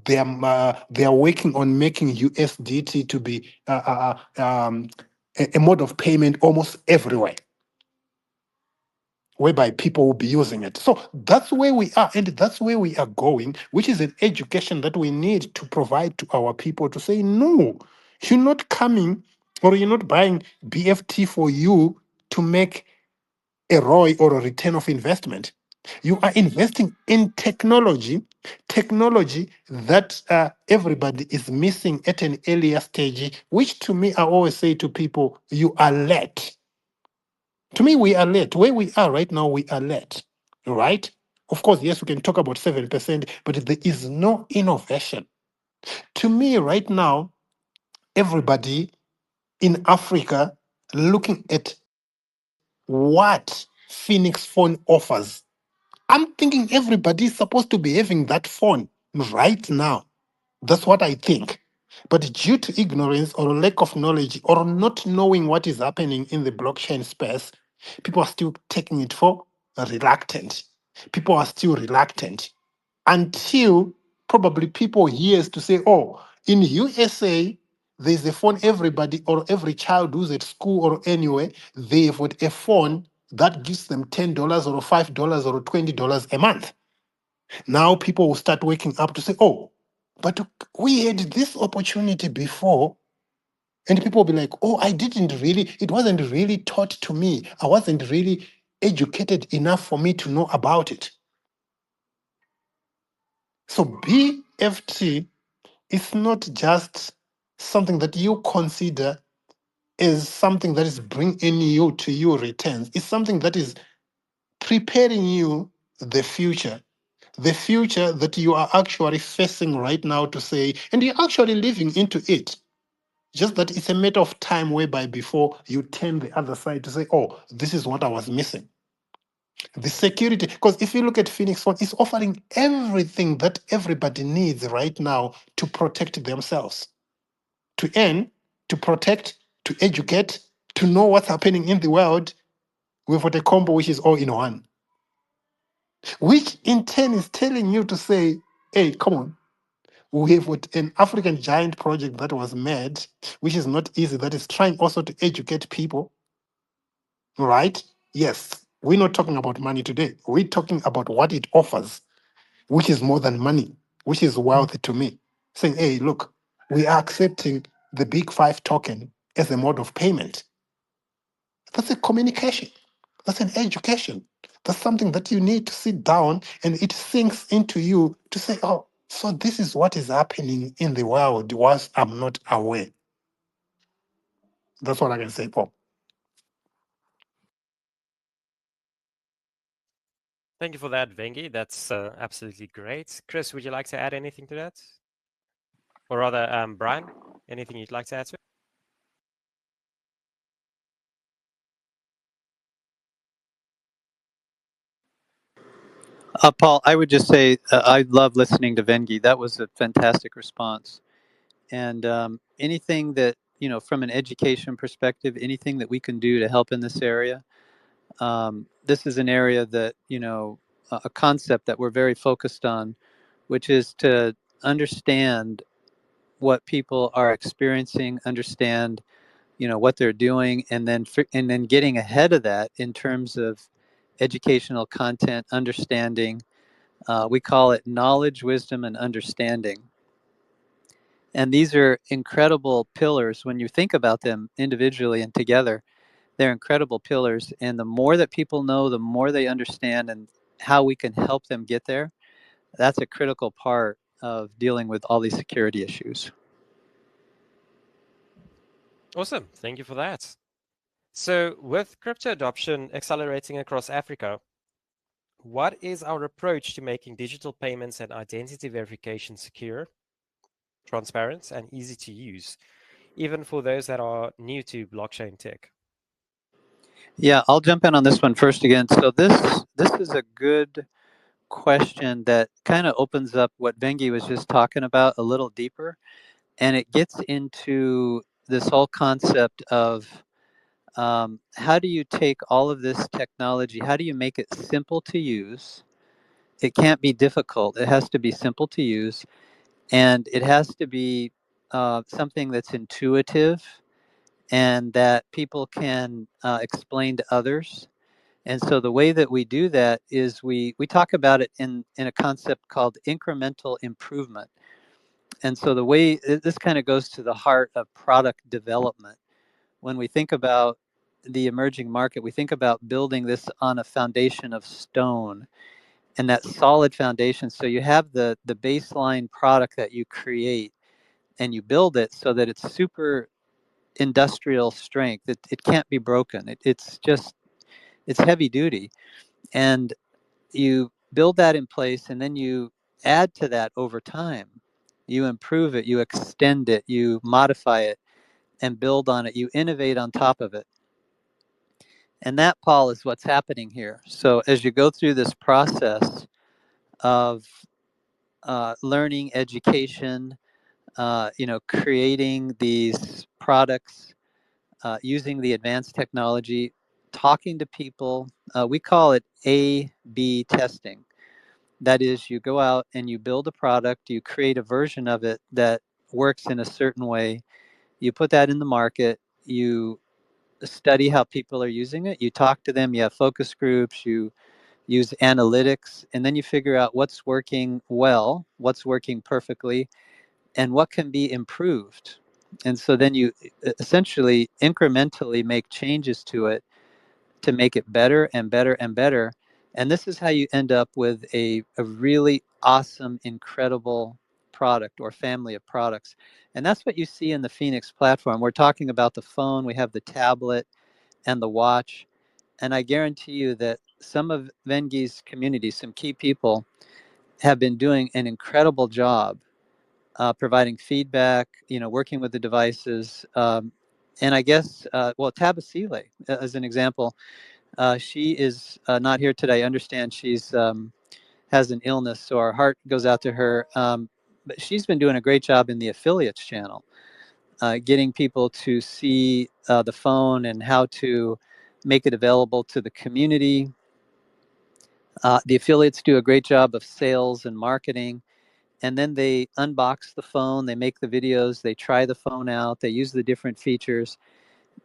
they are working on making USDT to be a mode of payment almost everywhere, whereby people will be using it. So that's where we are, and that's where we are going, which is an education that we need to provide to our people to say, no, you're not coming or you're not buying BFT for you to make a ROI or a return of investment. You are investing in technology that everybody is missing at an earlier stage, which to me, I always say to people, you are late. To me, we are late. Where we are right now, we are late, right? Of course, yes, we can talk about 7%, but there is no innovation. To me, right now, everybody in Africa looking at what Phoenix phone offers. I'm thinking everybody is supposed to be having that phone right now. That's what I think. But due to ignorance or lack of knowledge or not knowing what is happening in the blockchain space, people are still taking it for reluctant. People are still reluctant until probably people hears to say, oh, in USA, there's a phone everybody or every child who's at school or anywhere, they've got a phone that gives them $10 or $5 or $20 a month. Now people will start waking up to say, oh, but we had this opportunity before. And people will be like, oh, it wasn't really taught to me. I wasn't really educated enough for me to know about it. So BFT is not just something that you consider as something that is bringing you to your returns. It's something that is preparing you the future that you are actually facing right now to say, and you're actually living into it. Just that it's a matter of time whereby before you turn the other side to say, oh, this is what I was missing. The security, because if you look at Phoenix Phone, it's offering everything that everybody needs right now to protect themselves, to earn, to protect, to educate, to know what's happening in the world. We've got a combo which is all in one, which in turn is telling you to say, hey, come on. We have got an African giant project that was made, which is not easy, that is trying also to educate people, right? Yes, we're not talking about money today. We're talking about what it offers, which is more than money, which is wealthy to me. Saying, hey, look, we are accepting the Big Five token as a mode of payment. That's a communication. That's an education. That's something that you need to sit down and it sinks into you to say, oh, so this is what is happening in the world whilst I'm not aware. That's what I can say, Paul. Thank you for that, Vengie. That's absolutely great. Chris, would you like to add anything to that? Or rather, Brian, anything you'd like to add to it? Paul, I would just say I love listening to Vengie. That was a fantastic response. And anything that, from an education perspective, anything that we can do to help in this area, this is an area that, a concept that we're very focused on, which is to understand what people are experiencing, understand, what they're doing, and then getting ahead of that in terms of educational content, understanding. We call it knowledge, wisdom, and understanding. And these are incredible pillars when you think about them individually and together. They're incredible pillars. And the more that people know, the more they understand and how we can help them get there. That's a critical part of dealing with all these security issues. Awesome. Thank you for that. So, with crypto adoption accelerating across Africa, what is our approach to making digital payments and identity verification secure, transparent, and easy to use, even for those that are new to blockchain tech? Yeah, I'll jump in on this one first again. So this is a good question that kind of opens up what Vengie was just talking about a little deeper, and it gets into this whole concept of how do you take all of this technology, how do you make it simple to use? It can't be difficult. It has to be simple to use, and it has to be something that's intuitive and that people can explain to others. And so the way that we do that is we talk about it in a concept called incremental improvement. And so the way this kind of goes to the heart of product development. When we think about the emerging market, we think about building this on a foundation of stone and that solid foundation. So you have the baseline product that you create and you build it so that it's super industrial strength. It can't be broken. It's just It's heavy duty. And you build that in place, and then you add to that over time. You improve it, you extend it, you modify it, and build on it. You innovate on top of it. And that, Paul, is what's happening here. So as you go through this process of learning, education, creating these products, using the advanced technology, talking to people, we call it A/B testing. That is, you go out and you build a product, you create a version of it that works in a certain way, you put that in the market, you study how people are using it, you talk to them, you have focus groups, you use analytics, and then you figure out what's working well, what's working perfectly, and what can be improved. And so then you essentially incrementally make changes to it to make it better and better and better. And this is how you end up with a really awesome, incredible product or family of products. And that's what you see in the Phēnix platform. We're talking about the phone, we have the tablet and the watch. And I guarantee you that some of Vengie's community, some key people, have been doing an incredible job providing feedback, working with the devices. And I guess, Tabasile, as an example, she is not here today. I understand she's has an illness, so our heart goes out to her. But she's been doing a great job in the affiliates channel, getting people to see the phone and how to make it available to the community. The affiliates do a great job of sales and marketing, and then they unbox the phone, they make the videos, they try the phone out, they use the different features,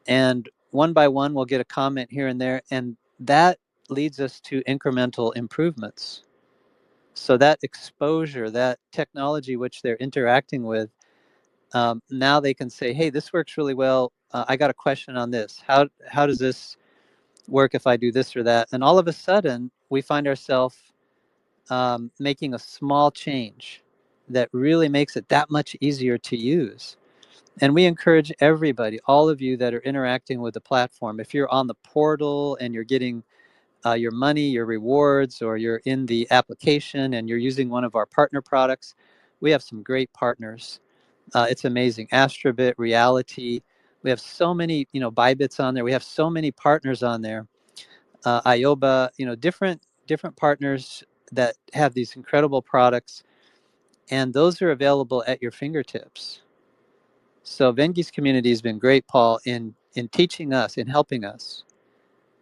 and one by one we'll get a comment here and there, and that leads us to incremental improvements. So that exposure, that technology which they're interacting with, now they can say, hey, this works really well. I got a question on this. How does this work if I do this or that? And all of a sudden, we find ourselves making a small change that really makes it that much easier to use. And we encourage everybody, all of you that are interacting with the platform, if you're on the portal and you're getting your money, your rewards, or you're in the application and you're using one of our partner products, we have some great partners. It's amazing. Astrobit, Reality. We have so many, Bybits on there. We have so many partners on there. Ioba, different partners that have these incredible products, and those are available at your fingertips. So Vengie's community has been great, Paul, in teaching us, in helping us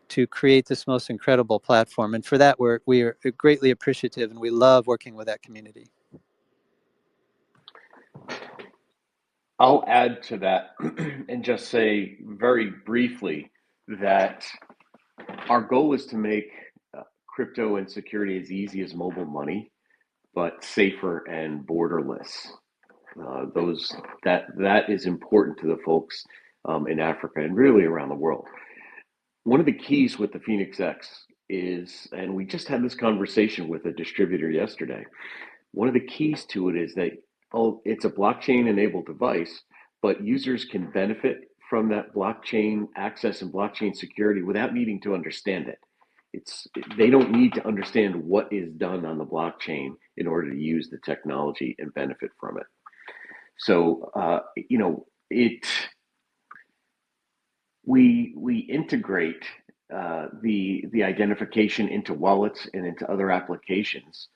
to create this most incredible platform. And for that, we are greatly appreciative, and we love working with that community. I'll add to that and just say very briefly that our goal is to make crypto and security as easy as mobile money, but safer and borderless. That is important to the folks in Africa and really around the world. One of the keys with the Phēnix X is, and we just had this conversation with a distributor yesterday, one of the keys to it is that, it's a blockchain-enabled device, but users can benefit from that blockchain access and blockchain security without needing to understand it. They don't need to understand what is done on the blockchain in order to use the technology and benefit from it. So, we integrate the identification into wallets and into other applications,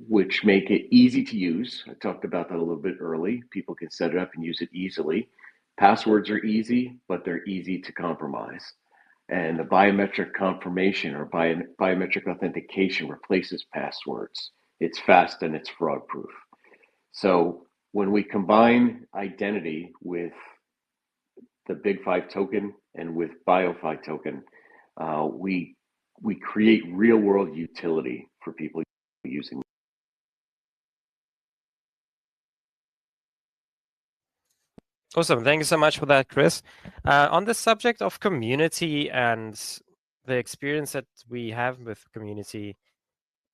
which make it easy to use. I talked about that a little bit early. People can set it up and use it easily. Passwords are easy, but they're easy to compromise. And the biometric confirmation or biometric authentication replaces passwords. It's fast and it's fraud proof. So when we combine identity with the Big Five token and with BioFi token, we create real world utility for people using. Awesome. Thank you so much for that, Chris. On the subject of community and the experience that we have with community,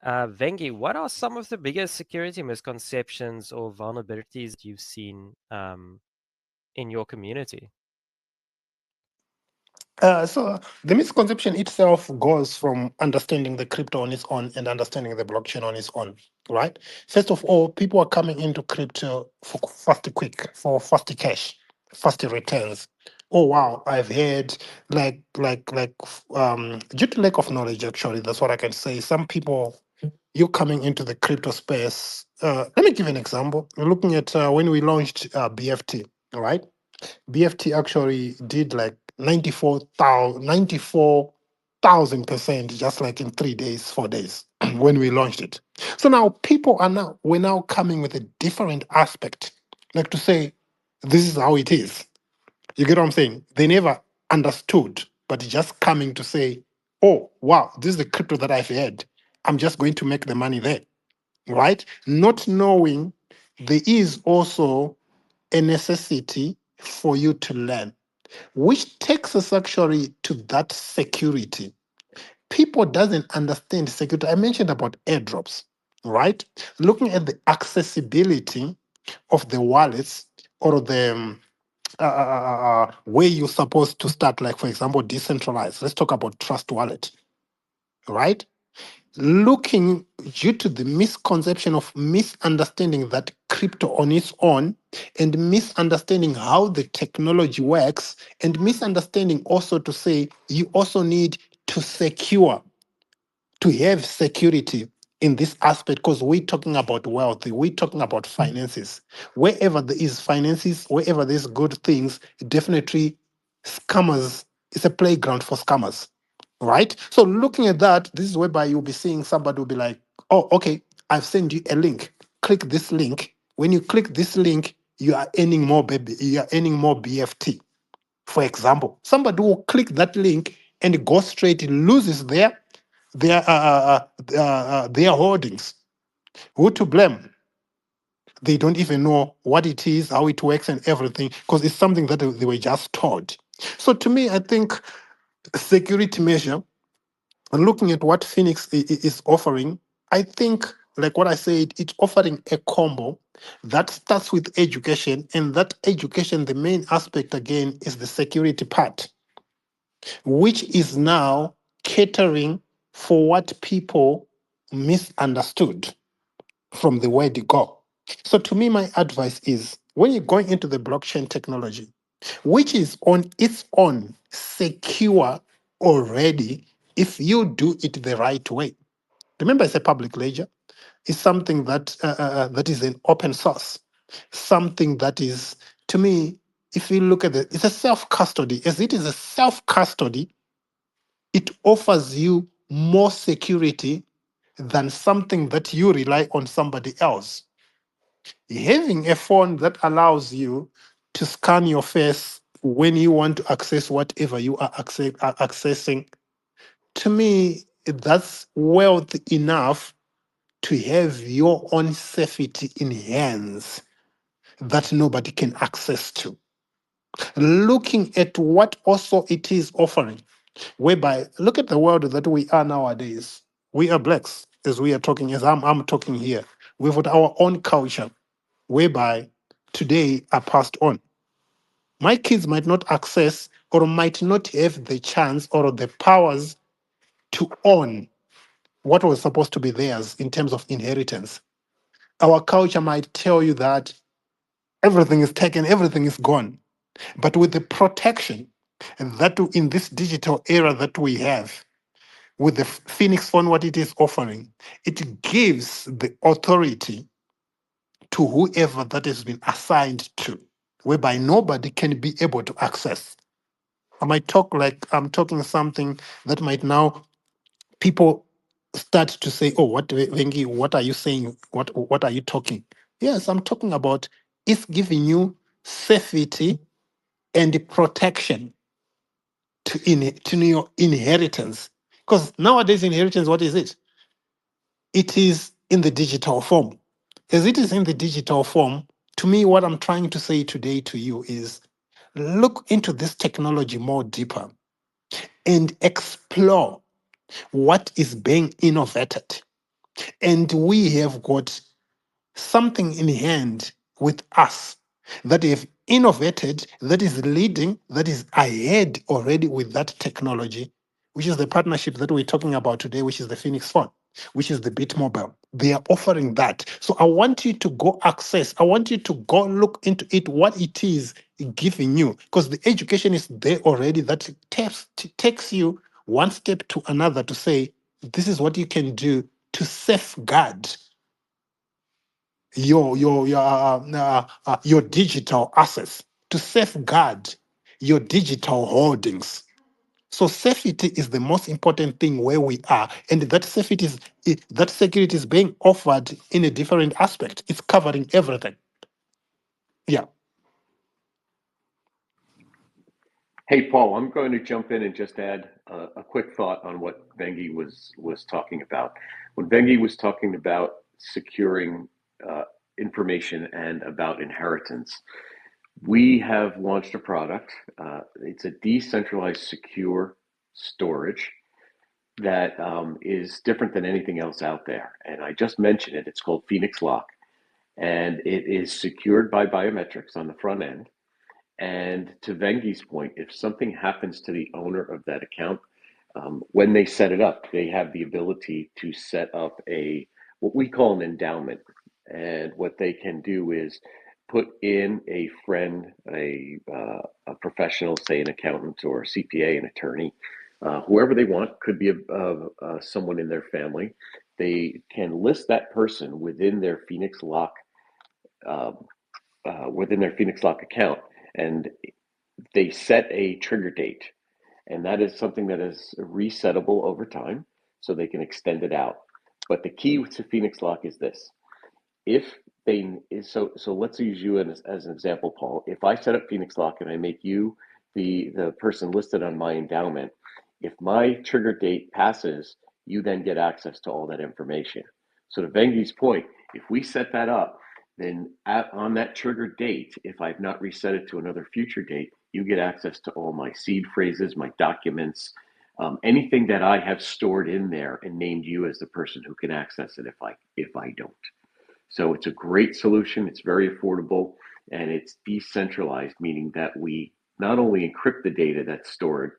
Vengie, what are some of the biggest security misconceptions or vulnerabilities you've seen in your community? So the misconception itself goes from understanding the crypto on its own and understanding the blockchain on its own, right? First of all, people are coming into crypto for for fast cash, fast returns. Oh wow, I've heard due to lack of knowledge, actually, that's what I can say. Some people, you coming into the crypto space. Let me give you an example. We're looking at when we launched BFT, all right? BFT actually did like 94,000% just like in 3 days, 4 days when we launched it. So now we're now coming with a different aspect, like to say, this is how it is. You get what I'm saying? They never understood, but just coming to say, oh, wow, this is the crypto that I've had. I'm just going to make the money there, right? Not knowing there is also a necessity for you to learn, which takes us actually to that security. People doesn't understand security. I mentioned about airdrops, right? Looking at the accessibility of the wallets or the way you're supposed to start, like for example, decentralized. Let's talk about Trust Wallet, right? Looking due to the misconception of misunderstanding that crypto on its own and misunderstanding how the technology works and misunderstanding also to say you also need to secure to have security in this aspect because we're talking about wealth, we're talking about finances. Wherever there is finances, wherever there's good things, definitely scammers, it's a playground for scammers, right? So looking at that, this is whereby you'll be seeing somebody will be like, oh, okay, I've sent you a link. Click this link. When you click this link, you are earning more, baby. You are earning more BFT. For example, somebody will click that link and go straight, loses their holdings. Who to blame? They don't even know what it is, how it works, and everything, because it's something that they were just taught. So to me, I think security measure, and looking at what Phoenix is offering, I think, like what I said, it's offering a combo that starts with education, and that education, the main aspect again, is the security part, which is now catering for what people misunderstood from the word go. So, to me, my advice is when you're going into the blockchain technology, which is on its own secure already, if you do it the right way. Remember, it's a public ledger. It's something that is an open source, something that is, to me, if you look at it, it's a self custody. As it is a self custody, it offers you more security than something that you rely on somebody else. Having a phone that allows you to scan your face when you want to access whatever you are accessing, to me, that's wealth enough to have your own safety in hands that nobody can access to. Looking at what also it is offering, whereby look at the world that we are nowadays. We are blacks, as we are talking, as I'm talking here. We've got our own culture, whereby today are passed on. My kids might not access or might not have the chance or the powers to own what was supposed to be theirs in terms of inheritance. Our culture might tell you that everything is taken, everything is gone. But with the protection that in this digital era that we have, with the Phoenix phone, what it is offering, it gives the authority to whoever that has been assigned to, whereby nobody can be able to access. I might talk like I'm talking something that might now people start to say, "Oh, what Vengie, what are you saying? What are you talking?" Yes, I'm talking about it's giving you safety and protection to your inheritance. Because nowadays inheritance, what is it? It is in the digital form. As it is in the digital form, to me, what I'm trying to say today to you is look into this technology more deeper and explore what is being innovated. And we have got something in hand with us that innovated, that is leading, that is ahead already with that technology, which is the partnership that we're talking about today, which is the Phēnix phone, which is the BitMobile. They are offering that. So I want you to go access, I want you to go look into it, what it is giving you, because the education is there already that takes you one step to another to say, this is what you can do to safeguard your digital assets, to safeguard your digital holdings. So safety is the most important thing where we are, and that safety that security is being offered in a different aspect. It's covering everything. Yeah. Hey, Paul, I'm going to jump in and just add a quick thought on what Vengie was talking about. When Vengie was talking about securing information and about inheritance, we have launched a product. It's a decentralized secure storage that is different than anything else out there. And I just mentioned it. It's called Phēnix Lock, and it is secured by biometrics on the front end. And to Vengie's point, if something happens to the owner of that account, when they set it up, they have the ability to set up what we call an endowment. And what they can do is put in a friend, a professional, say an accountant or a CPA, an attorney, whoever they want, could be someone in their family. They can list that person within their Phēnix Lock account, and they set a trigger date, and that is something that is resettable over time, so they can extend it out. But the key to Phēnix Lock is this: if so let's use you as an example, Paul. If I set up Phēnix Lock and I make you the person listed on my endowment, if my trigger date passes, you then get access to all that information. So to Vengie's point, if we set that up, then on that trigger date, if I've not reset it to another future date, you get access to all my seed phrases, my documents, anything that I have stored in there, and named you as the person who can access it if I don't. So it's a great solution. It's very affordable, and it's decentralized, meaning that we not only encrypt the data that's stored,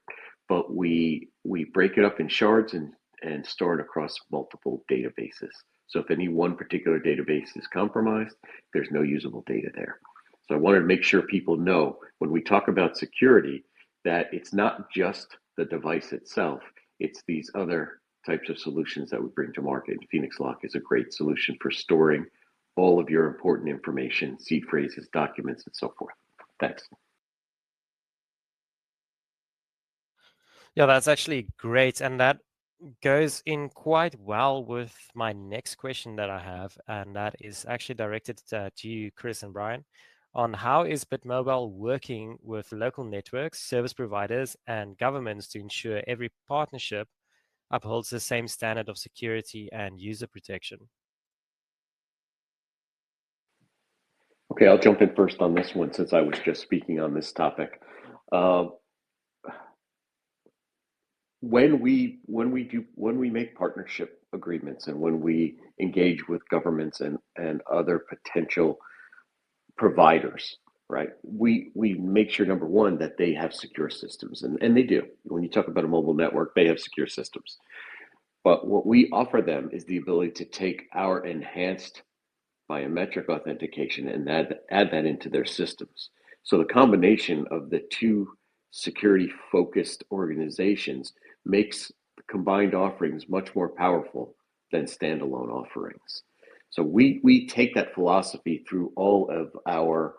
but we break it up in shards and store it across multiple databases. So if any one particular database is compromised, there's no usable data there. So I wanted to make sure people know when we talk about security that it's not just the device itself, it's these other types of solutions that we bring to market. And Phēnix Lock is a great solution for storing all of your important information, seed phrases, documents, and so forth. Thanks. Yeah, that's actually great. And that goes in quite well with my next question that I have. And that is actually directed to you, Chris and Brian, on how is BitMobile working with local networks, service providers, and governments to ensure every partnership upholds the same standard of security and user protection? Okay, I'll jump in first on this one since I was just speaking on this topic. When we make partnership agreements and when we engage with governments and other potential providers, right? We make sure, number one, that they have secure systems, and they do. When you talk about a mobile network, they have secure systems. But what we offer them is the ability to take our enhanced biometric authentication and add that into their systems. So the combination of the two security-focused organizations makes the combined offerings much more powerful than standalone offerings. So we take that philosophy through all of our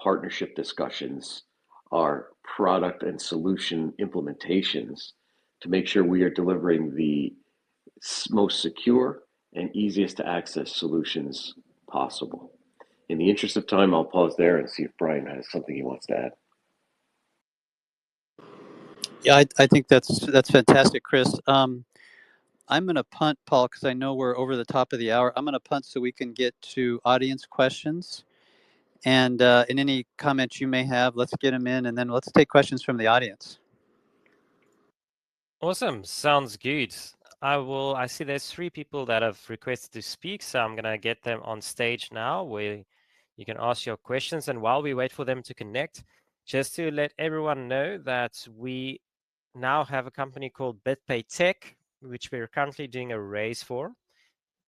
partnership discussions, our product and solution implementations, to make sure we are delivering the most secure and easiest to access solutions possible. In the interest of time, I'll pause there and see if Brian has something he wants to add. Yeah, I think that's fantastic, Chris. I'm going to punt, Paul, because I know we're over the top of the hour. I'm going to punt so we can get to audience questions. And in any comments you may have, let's get them in, and then let's take questions from the audience. Awesome. Sounds good. I see there's 3 people that have requested to speak, so I'm going to get them on stage now. We You can ask your questions. And while we wait for them to connect, just to let everyone know that we now have a company called BitPay Tech, which we're currently doing a raise for.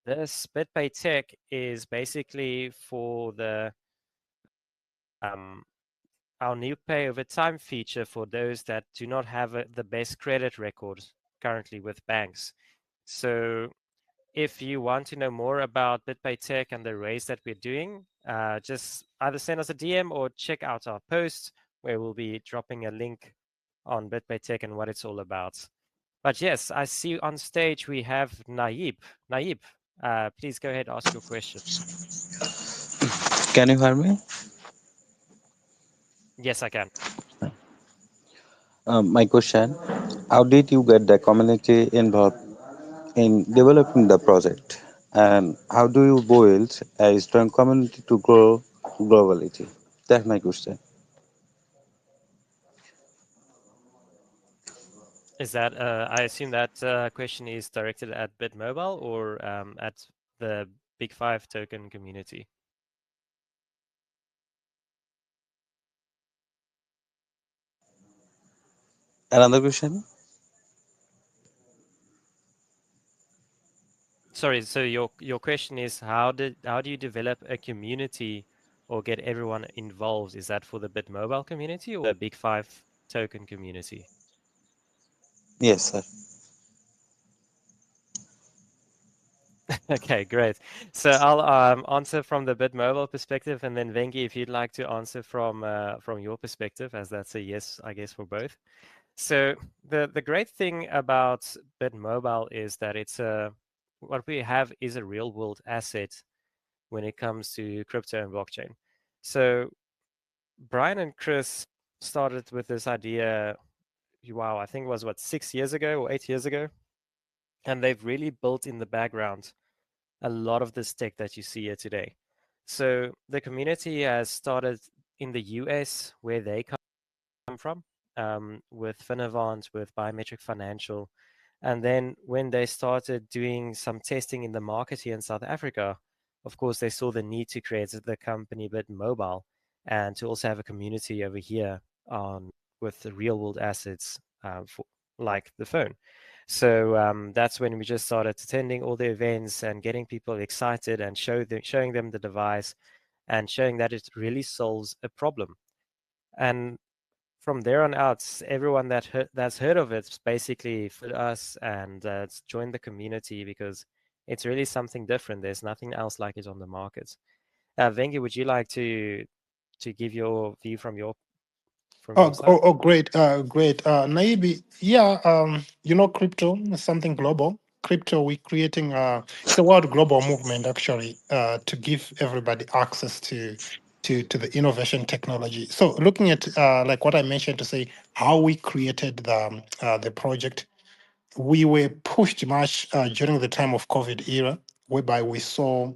This BitPay Tech is basically for the our new pay over time feature for those that do not have the best credit records currently with banks. So if you want to know more about BitPay Tech and the raise that we're doing, just either send us a DM or check out our post where we'll be dropping a link on BitPay Tech and what it's all about. But yes, I see on stage we have Naib. Naib, please go ahead, ask your question. Can you hear me? Yes, I can. My question: how did you get the community involved in developing the project, and how do you build a strong community to grow globally? That's my question. Is that, I assume that question is directed at BitMobile or at the Big Five token community? Another question. Sorry, so your question is how do you develop a community or get everyone involved? Is that for the BitMobile community or the Big Five token community? Yes, sir. Okay, great. So I'll answer from the BitMobile perspective, and then Vengie, if you'd like to answer from your perspective, as that's a yes, I guess, for both. So the great thing about BitMobile is that it's what we have is a real world asset when it comes to crypto and blockchain. So Brian and Chris started with this idea, wow, I think it was what, 6 years ago or 8 years ago, and they've really built in the background a lot of this tech that you see here today. So the community has started in the US, where they come from, with Finovant, with Biometric Financial. And then when they started doing some testing in the market here in South Africa, of course, they saw the need to create the company BitMobile and to also have a community over here on with the real world assets for, like the phone. So that's when we just started attending all the events and getting people excited and showing them the device and showing that it really solves a problem. And from there on out, everyone that's heard of it's basically for us and it's joined the community because it's really something different. There's nothing else like it on the market. Vengi, would you like to give your view from your side? Great, great. Naibi, yeah, crypto is something global. Crypto, we're creating, it's a world global movement actually, to give everybody access to the innovation technology. So looking at like what I mentioned to say how we created the project, we were pushed much during the time of COVID era, whereby we saw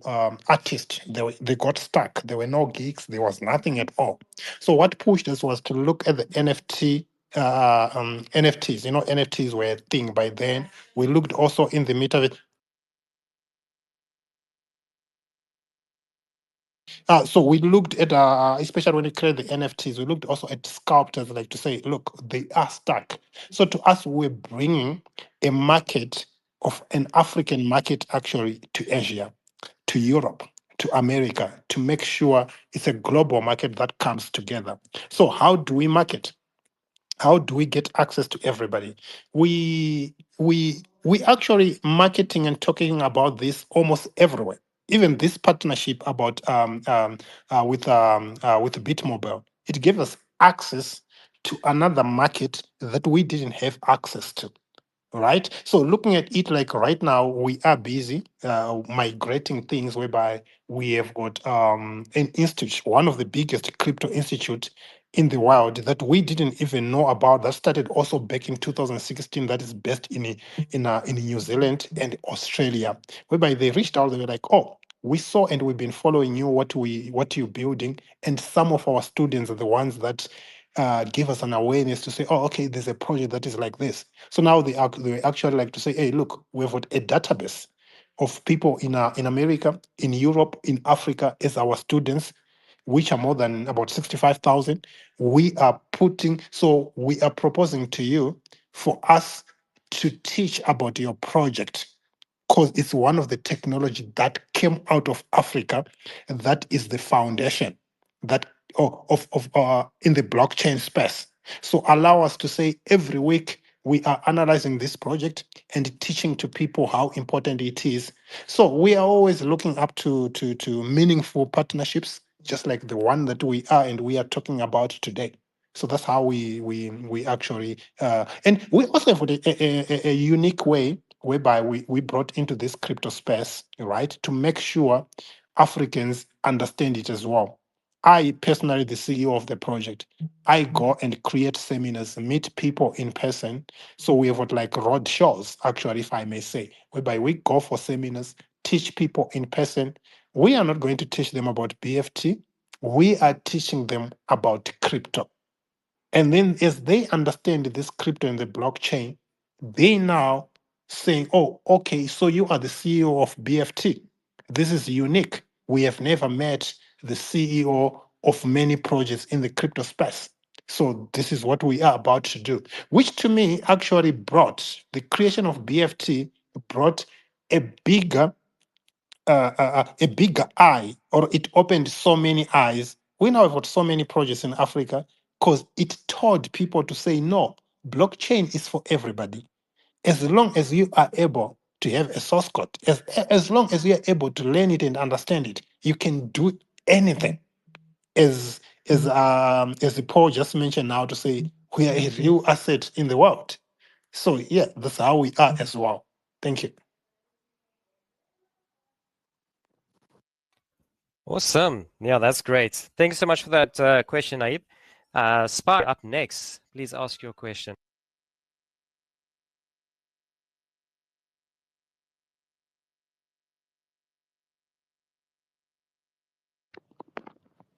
artists, they got stuck. There were no gigs, there was nothing at all. So what pushed us was to look at the NFTs. NFTs were a thing by then. We looked also in the metaverse. So we looked at, especially when we created the NFTs, we looked also at sculptors, like to say, look, they are stuck. So to us, we're bringing a market of an African market actually to Asia, to Europe, to America, to make sure it's a global market that comes together. So how do we market? How do we get access to everybody? We actually marketing and talking about this almost everywhere. Even this partnership about with BitMobile, it gave us access to another market that we didn't have access to, right? So looking at it, like right now we are busy migrating things, whereby we have got an institute, one of the biggest crypto institute in the world, that we didn't even know about, that started also back in 2016, that is based in New Zealand and Australia, whereby they reached out, they were like, oh, we saw and we've been following you, what you're building, and some of our students are the ones that give us an awareness to say, oh, okay, there's a project that is like this. So now they actually like to say, hey, look, we've got a database of people in America, in Europe, in Africa as our students. which are more than about 65,000. We are proposing to you for us to teach about your project, because it's one of the technology that came out of Africa, and that is the foundation that of in the blockchain space. So allow us to say every week we are analyzing this project and teaching to people how important it is. So we are always looking up to meaningful partnerships, just like the one that we are and we are talking about today. So that's how we actually and we also have a unique way whereby we brought into this crypto space, right, to make sure Africans understand it as well. I personally, the CEO of the project, I go and create seminars, meet people in person. So we have what like road shows, actually, if I may say, whereby we go for seminars, teach people in person. We are not going to teach them about BFT. We are teaching them about crypto. And then as they understand this crypto and the blockchain, they now saying, oh, okay, so you are the CEO of BFT. This is unique. We have never met the CEO of many projects in the crypto space. So this is what we are about to do, which to me actually brought the creation of BFT brought a bigger a bigger eye, or it opened so many eyes. We now have got so many projects in Africa because it taught people to say, no, blockchain is for everybody. As long as you are able to have a source code, as long as you are able to learn it and understand it, you can do anything. As the Paul just mentioned now, to say we are a real asset in the world. So yeah, that's how we are as well. Thank you. Awesome. Yeah, that's great. Thanks so much for that question, Aib. Spy, up next. Please ask your question.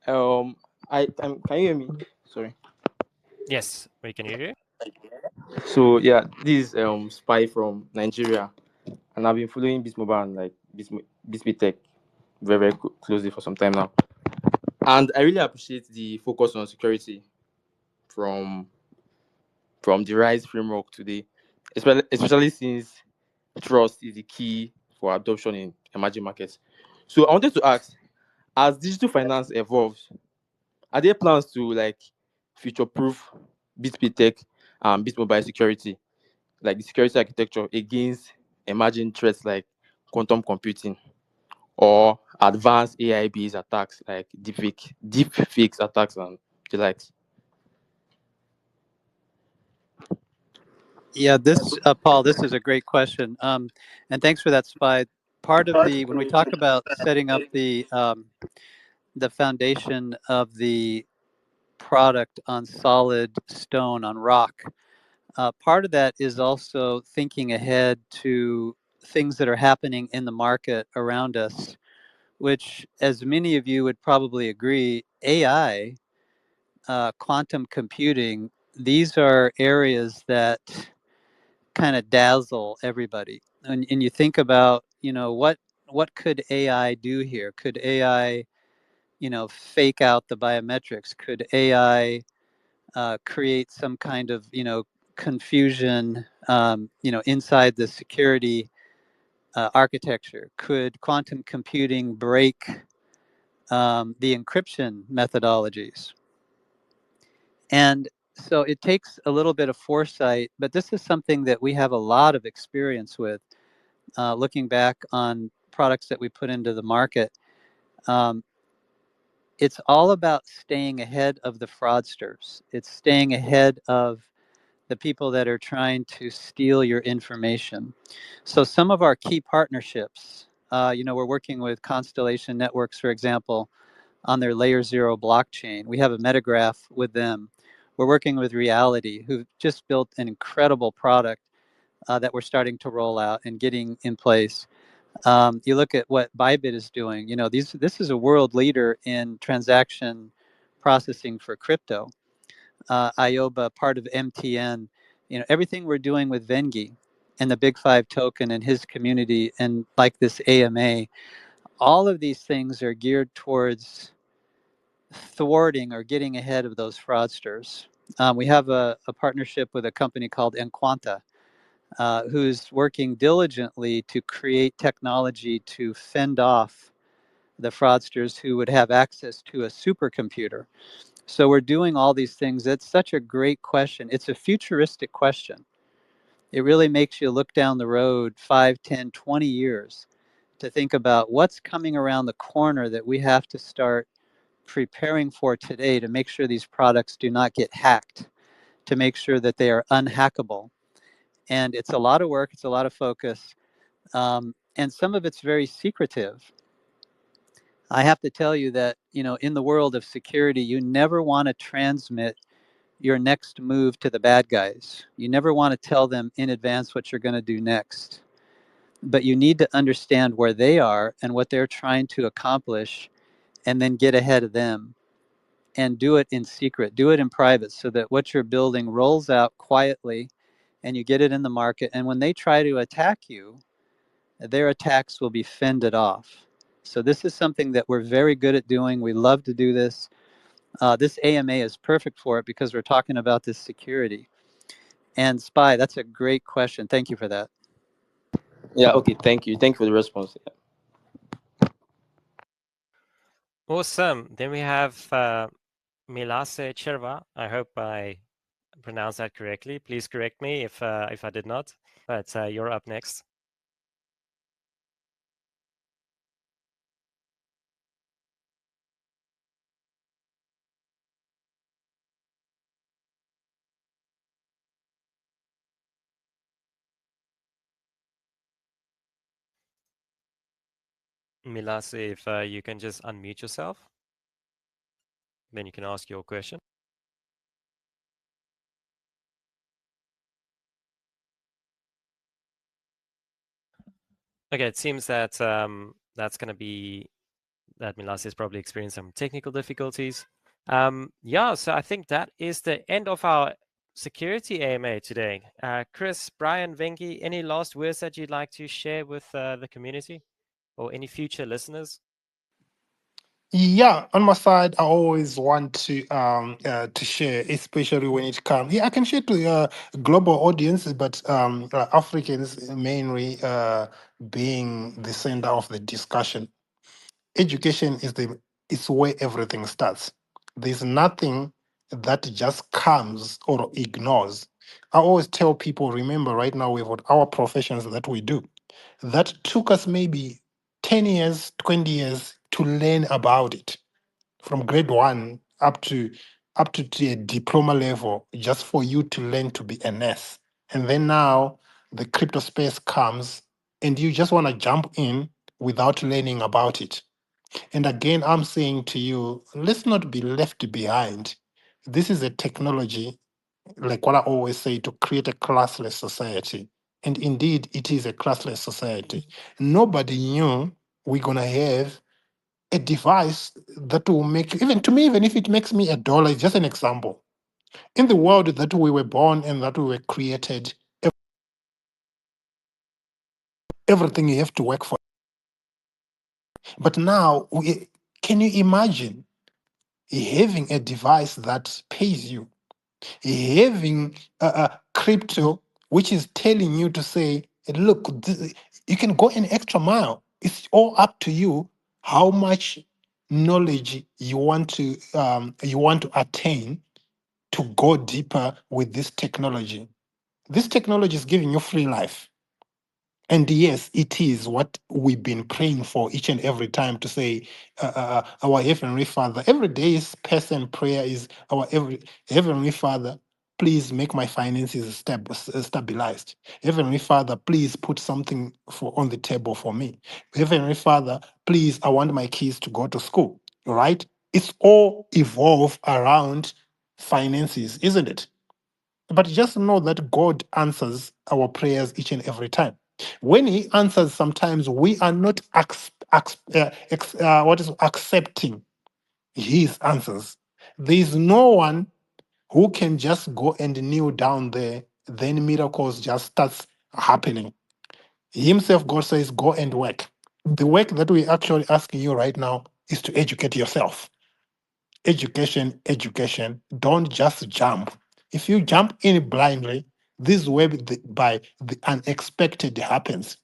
Can you hear me? Sorry. Yes, we can hear you. So yeah, this is Spy from Nigeria, and I've been following BitMobile and like BitMobile very closely for some time now, and I really appreciate the focus on security from the Rise framework today, especially since trust is the key for adoption in emerging markets. So I wanted to ask, as digital finance evolves, are there plans to like future-proof BitPay and BitMobile security, like the security architecture against emerging threats like quantum computing or advanced AI-based attacks like deep fakes attacks and the likes? Yeah, this Paul, this is a great question, and thanks for that, Spy. Part of the when we talk about setting up the foundation of the product on solid stone on rock, part of that is also thinking ahead to things that are happening in the market around us, which, as many of you would probably agree, AI, quantum computing, these are areas that kind of dazzle everybody. And you think about, what could AI do here? Could AI, fake out the biometrics? Could AI create some kind of, confusion, inside the security architecture? Could quantum computing break the encryption methodologies? And so it takes a little bit of foresight, but this is something that we have a lot of experience with. Looking back on products that we put into the market, it's all about staying ahead of the fraudsters. It's staying ahead of the people that are trying to steal your information. So some of our key partnerships, we're working with Constellation Networks, for example, on their Layer 0 blockchain. We have a metagraph with them. We're working with Reality, who just built an incredible product that we're starting to roll out and getting in place. You look at what Bybit is doing. This is a world leader in transaction processing for crypto. IOBA, part of MTN. Everything we're doing with Vengie and the Big Five token and his community, and like this AMA, all of these things are geared towards thwarting or getting ahead of those fraudsters. We have a partnership with a company called Enquanta, who's working diligently to create technology to fend off the fraudsters who would have access to a supercomputer. So we're doing all these things. It's such a great question. It's a futuristic question. It really makes you look down the road 5, 10, 20 years to think about what's coming around the corner that we have to start preparing for today to make sure these products do not get hacked, to make sure that they are unhackable. And it's a lot of work, it's a lot of focus, and some of it's very secretive. I have to tell you that, in the world of security, you never want to transmit your next move to the bad guys. You never want to tell them in advance what you're going to do next. But you need to understand where they are and what they're trying to accomplish, and then get ahead of them and do it in secret, do it in private, so that what you're building rolls out quietly and you get it in the market. And when they try to attack you, their attacks will be fended off. So this is something that we're very good at doing. We love to do this. This AMA is perfect for it because we're talking about this security. And Spy, that's a great question. Thank you for that. Yeah. Okay. Thank you. Thank you for the response. Yeah. Awesome. Then we have Milase Cherva. I hope I pronounced that correctly. Please correct me if I did not. But you're up next. Milase, if you can just unmute yourself, then you can ask your question. Okay, it seems that that's going to be that Milase is probably experiencing some technical difficulties. Yeah, so I think that is the end of our security AMA today. Chris, Brian, Vengie, any last words that you'd like to share with the community or any future listeners? Yeah, on my side, I always want to share, especially when it comes. Yeah, I can share to global audiences, but Africans mainly being the center of the discussion. Education is where everything starts. There's nothing that just comes or ignores. I always tell people, remember, right now we've got our professions that we do. That took us maybe 10 years, 20 years to learn about it from grade one up to a diploma level, just for you to learn to be a nurse. And then now the crypto space comes and you just want to jump in without learning about it. And again, I'm saying to you, let's not be left behind. This is a technology, like what I always say, to create a classless society. And indeed, it is a classless society. Nobody knew we're going to have a device that will make, even to me, even if it makes me $1, it's just an example. In the world that we were born and that we were created, everything you have to work for. But now, can you imagine having a device that pays you, having a crypto which is telling you to say, look, you can go an extra mile. It's all up to you how much knowledge you want to attain to go deeper with this technology. This technology is giving you free life. And yes, it is what we've been praying for each and every time, to say, our Heavenly Father. Every day's person prayer is, our Heavenly Father, please make my finances stabilized. Heavenly Father, please put something on the table for me. Heavenly Father, please, I want my kids to go to school. Right? It's all evolve around finances, isn't it? But just know that God answers our prayers each and every time. When He answers, sometimes we are not accepting His answers. There is no one who can just go and kneel down there, then miracles just starts happening. Himself, God says, go and work. The work that we're actually asking you right now is to educate yourself. education, education. Don't just jump. If you jump in blindly, this is where by the unexpected happens.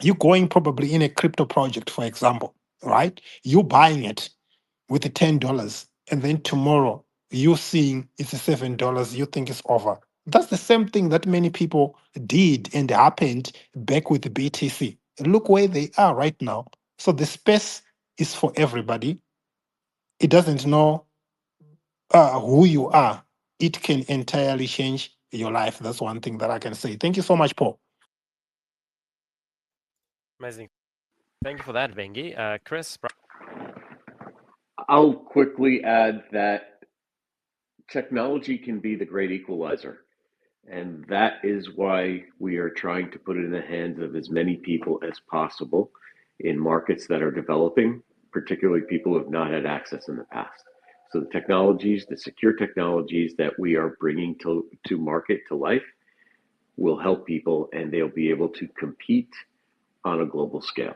You going probably in a crypto project, for example, right? You buying it with the $10, and then tomorrow you seeing it's $7, you think it's over. That's the same thing that many people did and happened back with the BTC. Look where they are right now. So the space is for everybody. It doesn't know who you are. It can entirely change your life. That's one thing that I can say. Thank you so much, Paul. Amazing. Thank you for that, Vengie. Chris? I'll quickly add that technology can be the great equalizer. And that is why we are trying to put it in the hands of as many people as possible in markets that are developing, particularly people who have not had access in the past. So the technologies, the secure technologies that we are bringing to market, to life, will help people, and they'll be able to compete on a global scale.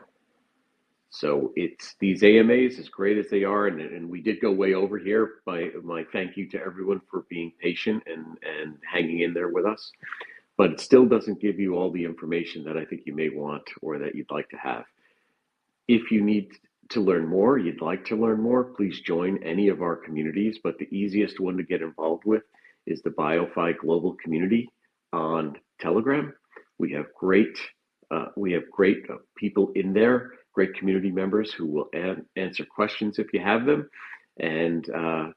So it's these AMAs, as great as they are, and we did go way over here. My thank you to everyone for being patient and hanging in there with us. But it still doesn't give you all the information that I think you may want or that you'd like to have. If you need to learn more, you'd like to learn more, please join any of our communities. But the easiest one to get involved with is the BioFi Global Community on Telegram. We have great people in there, great community members who will answer questions if you have them, and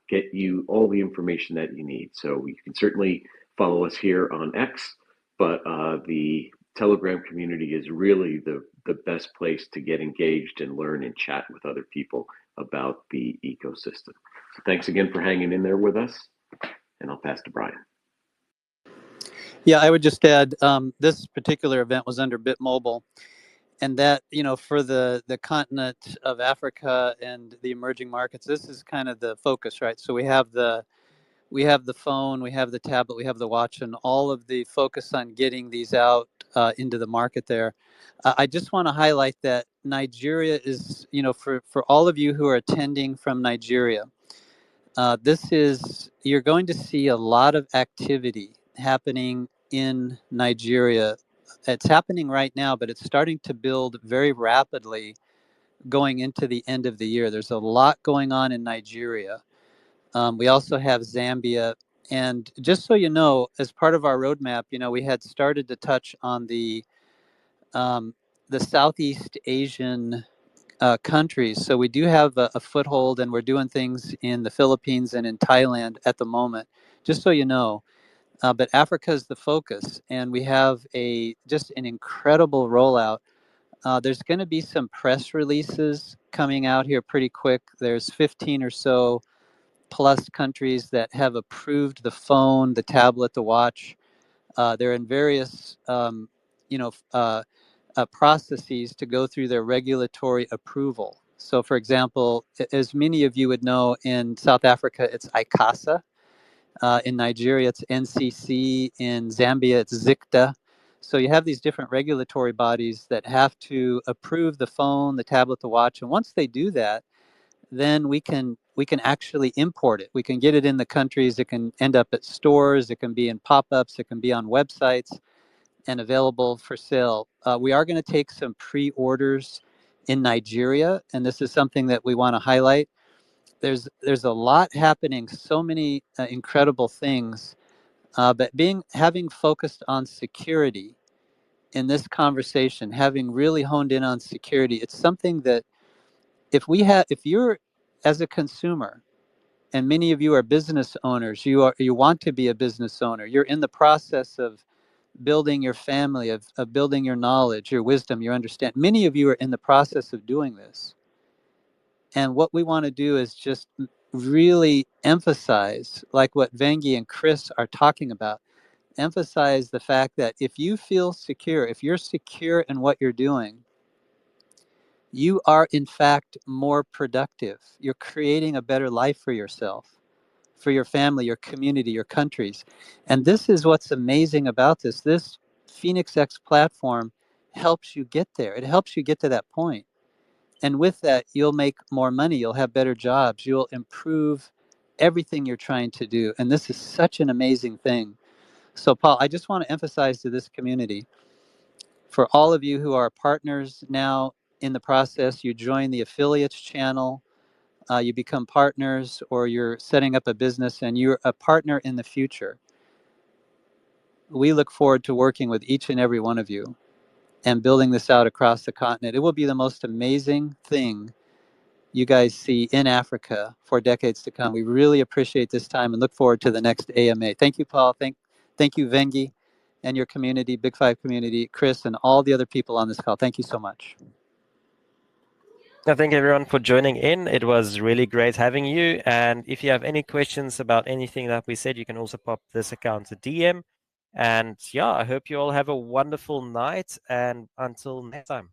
get you all the information that you need. So you can certainly follow us here on X, but the Telegram community is really the best place to get engaged and learn and chat with other people about the ecosystem. So thanks again for hanging in there with us, and I'll pass to Brian. Yeah, I would just add this particular event was under BitMobile, and that, for the continent of Africa and the emerging markets, this is kind of the focus, right? So we have the phone, we have the tablet, we have the watch, and all of the focus on getting these out into the market there. I just want to highlight that Nigeria is, for all of you who are attending from Nigeria, you're going to see a lot of activity happening in Nigeria. It's happening right now, but it's starting to build very rapidly going into the end of the year. There's a lot going on in Nigeria. We also have Zambia. And just so you know, as part of our roadmap, we had started to touch on the Southeast Asian countries. So we do have a foothold, and we're doing things in the Philippines and in Thailand at the moment, just so you know. But Africa is the focus, and we have just an incredible rollout. There's going to be some press releases coming out here pretty quick. There's 15 or so plus countries that have approved the phone, the tablet, the watch. They're in various, processes to go through their regulatory approval. So, for example, as many of you would know, in South Africa, it's ICASA. In Nigeria, it's NCC. In Zambia, it's ZICTA. So you have these different regulatory bodies that have to approve the phone, the tablet, the watch. And once they do that, then we can actually import it. We can get it in the countries. It can end up at stores. It can be in pop-ups. It can be on websites and available for sale. We are going to take some pre-orders in Nigeria, and this is something that we want to highlight. There's a lot happening, so many incredible things, but having focused on security in this conversation, having really honed in on security, it's something that if you're as a consumer, and many of you are business owners, you want to be a business owner, you're in the process of building your family, of building your knowledge, your wisdom, your understanding. Many of you are in the process of doing this. And what we want to do is just really emphasize, like what Vengie and Chris are talking about, emphasize the fact that if you feel secure, if you're secure in what you're doing, you are in fact more productive. You're creating a better life for yourself, for your family, your community, your countries. And this is what's amazing about this. This Phēnix X platform helps you get there. It helps you get to that point. And with that, you'll make more money, you'll have better jobs, you'll improve everything you're trying to do. And this is such an amazing thing. So, Paul, I just want to emphasize to this community, for all of you who are partners now in the process, you join the affiliates channel, you become partners, or you're setting up a business and you're a partner in the future. We look forward to working with each and every one of you and building this out across the continent. It will be the most amazing thing you guys see in Africa for decades to come. We really appreciate this time and look forward to the next AMA. Thank you, Paul. Thank you, Vengie, and your community, Big Five community, Chris, and all the other people on this call. Thank you so much. Thank everyone for joining in. It was really great having you. And if you have any questions about anything that we said, you can also pop this account a DM. And yeah, I hope you all have a wonderful night. And until next time.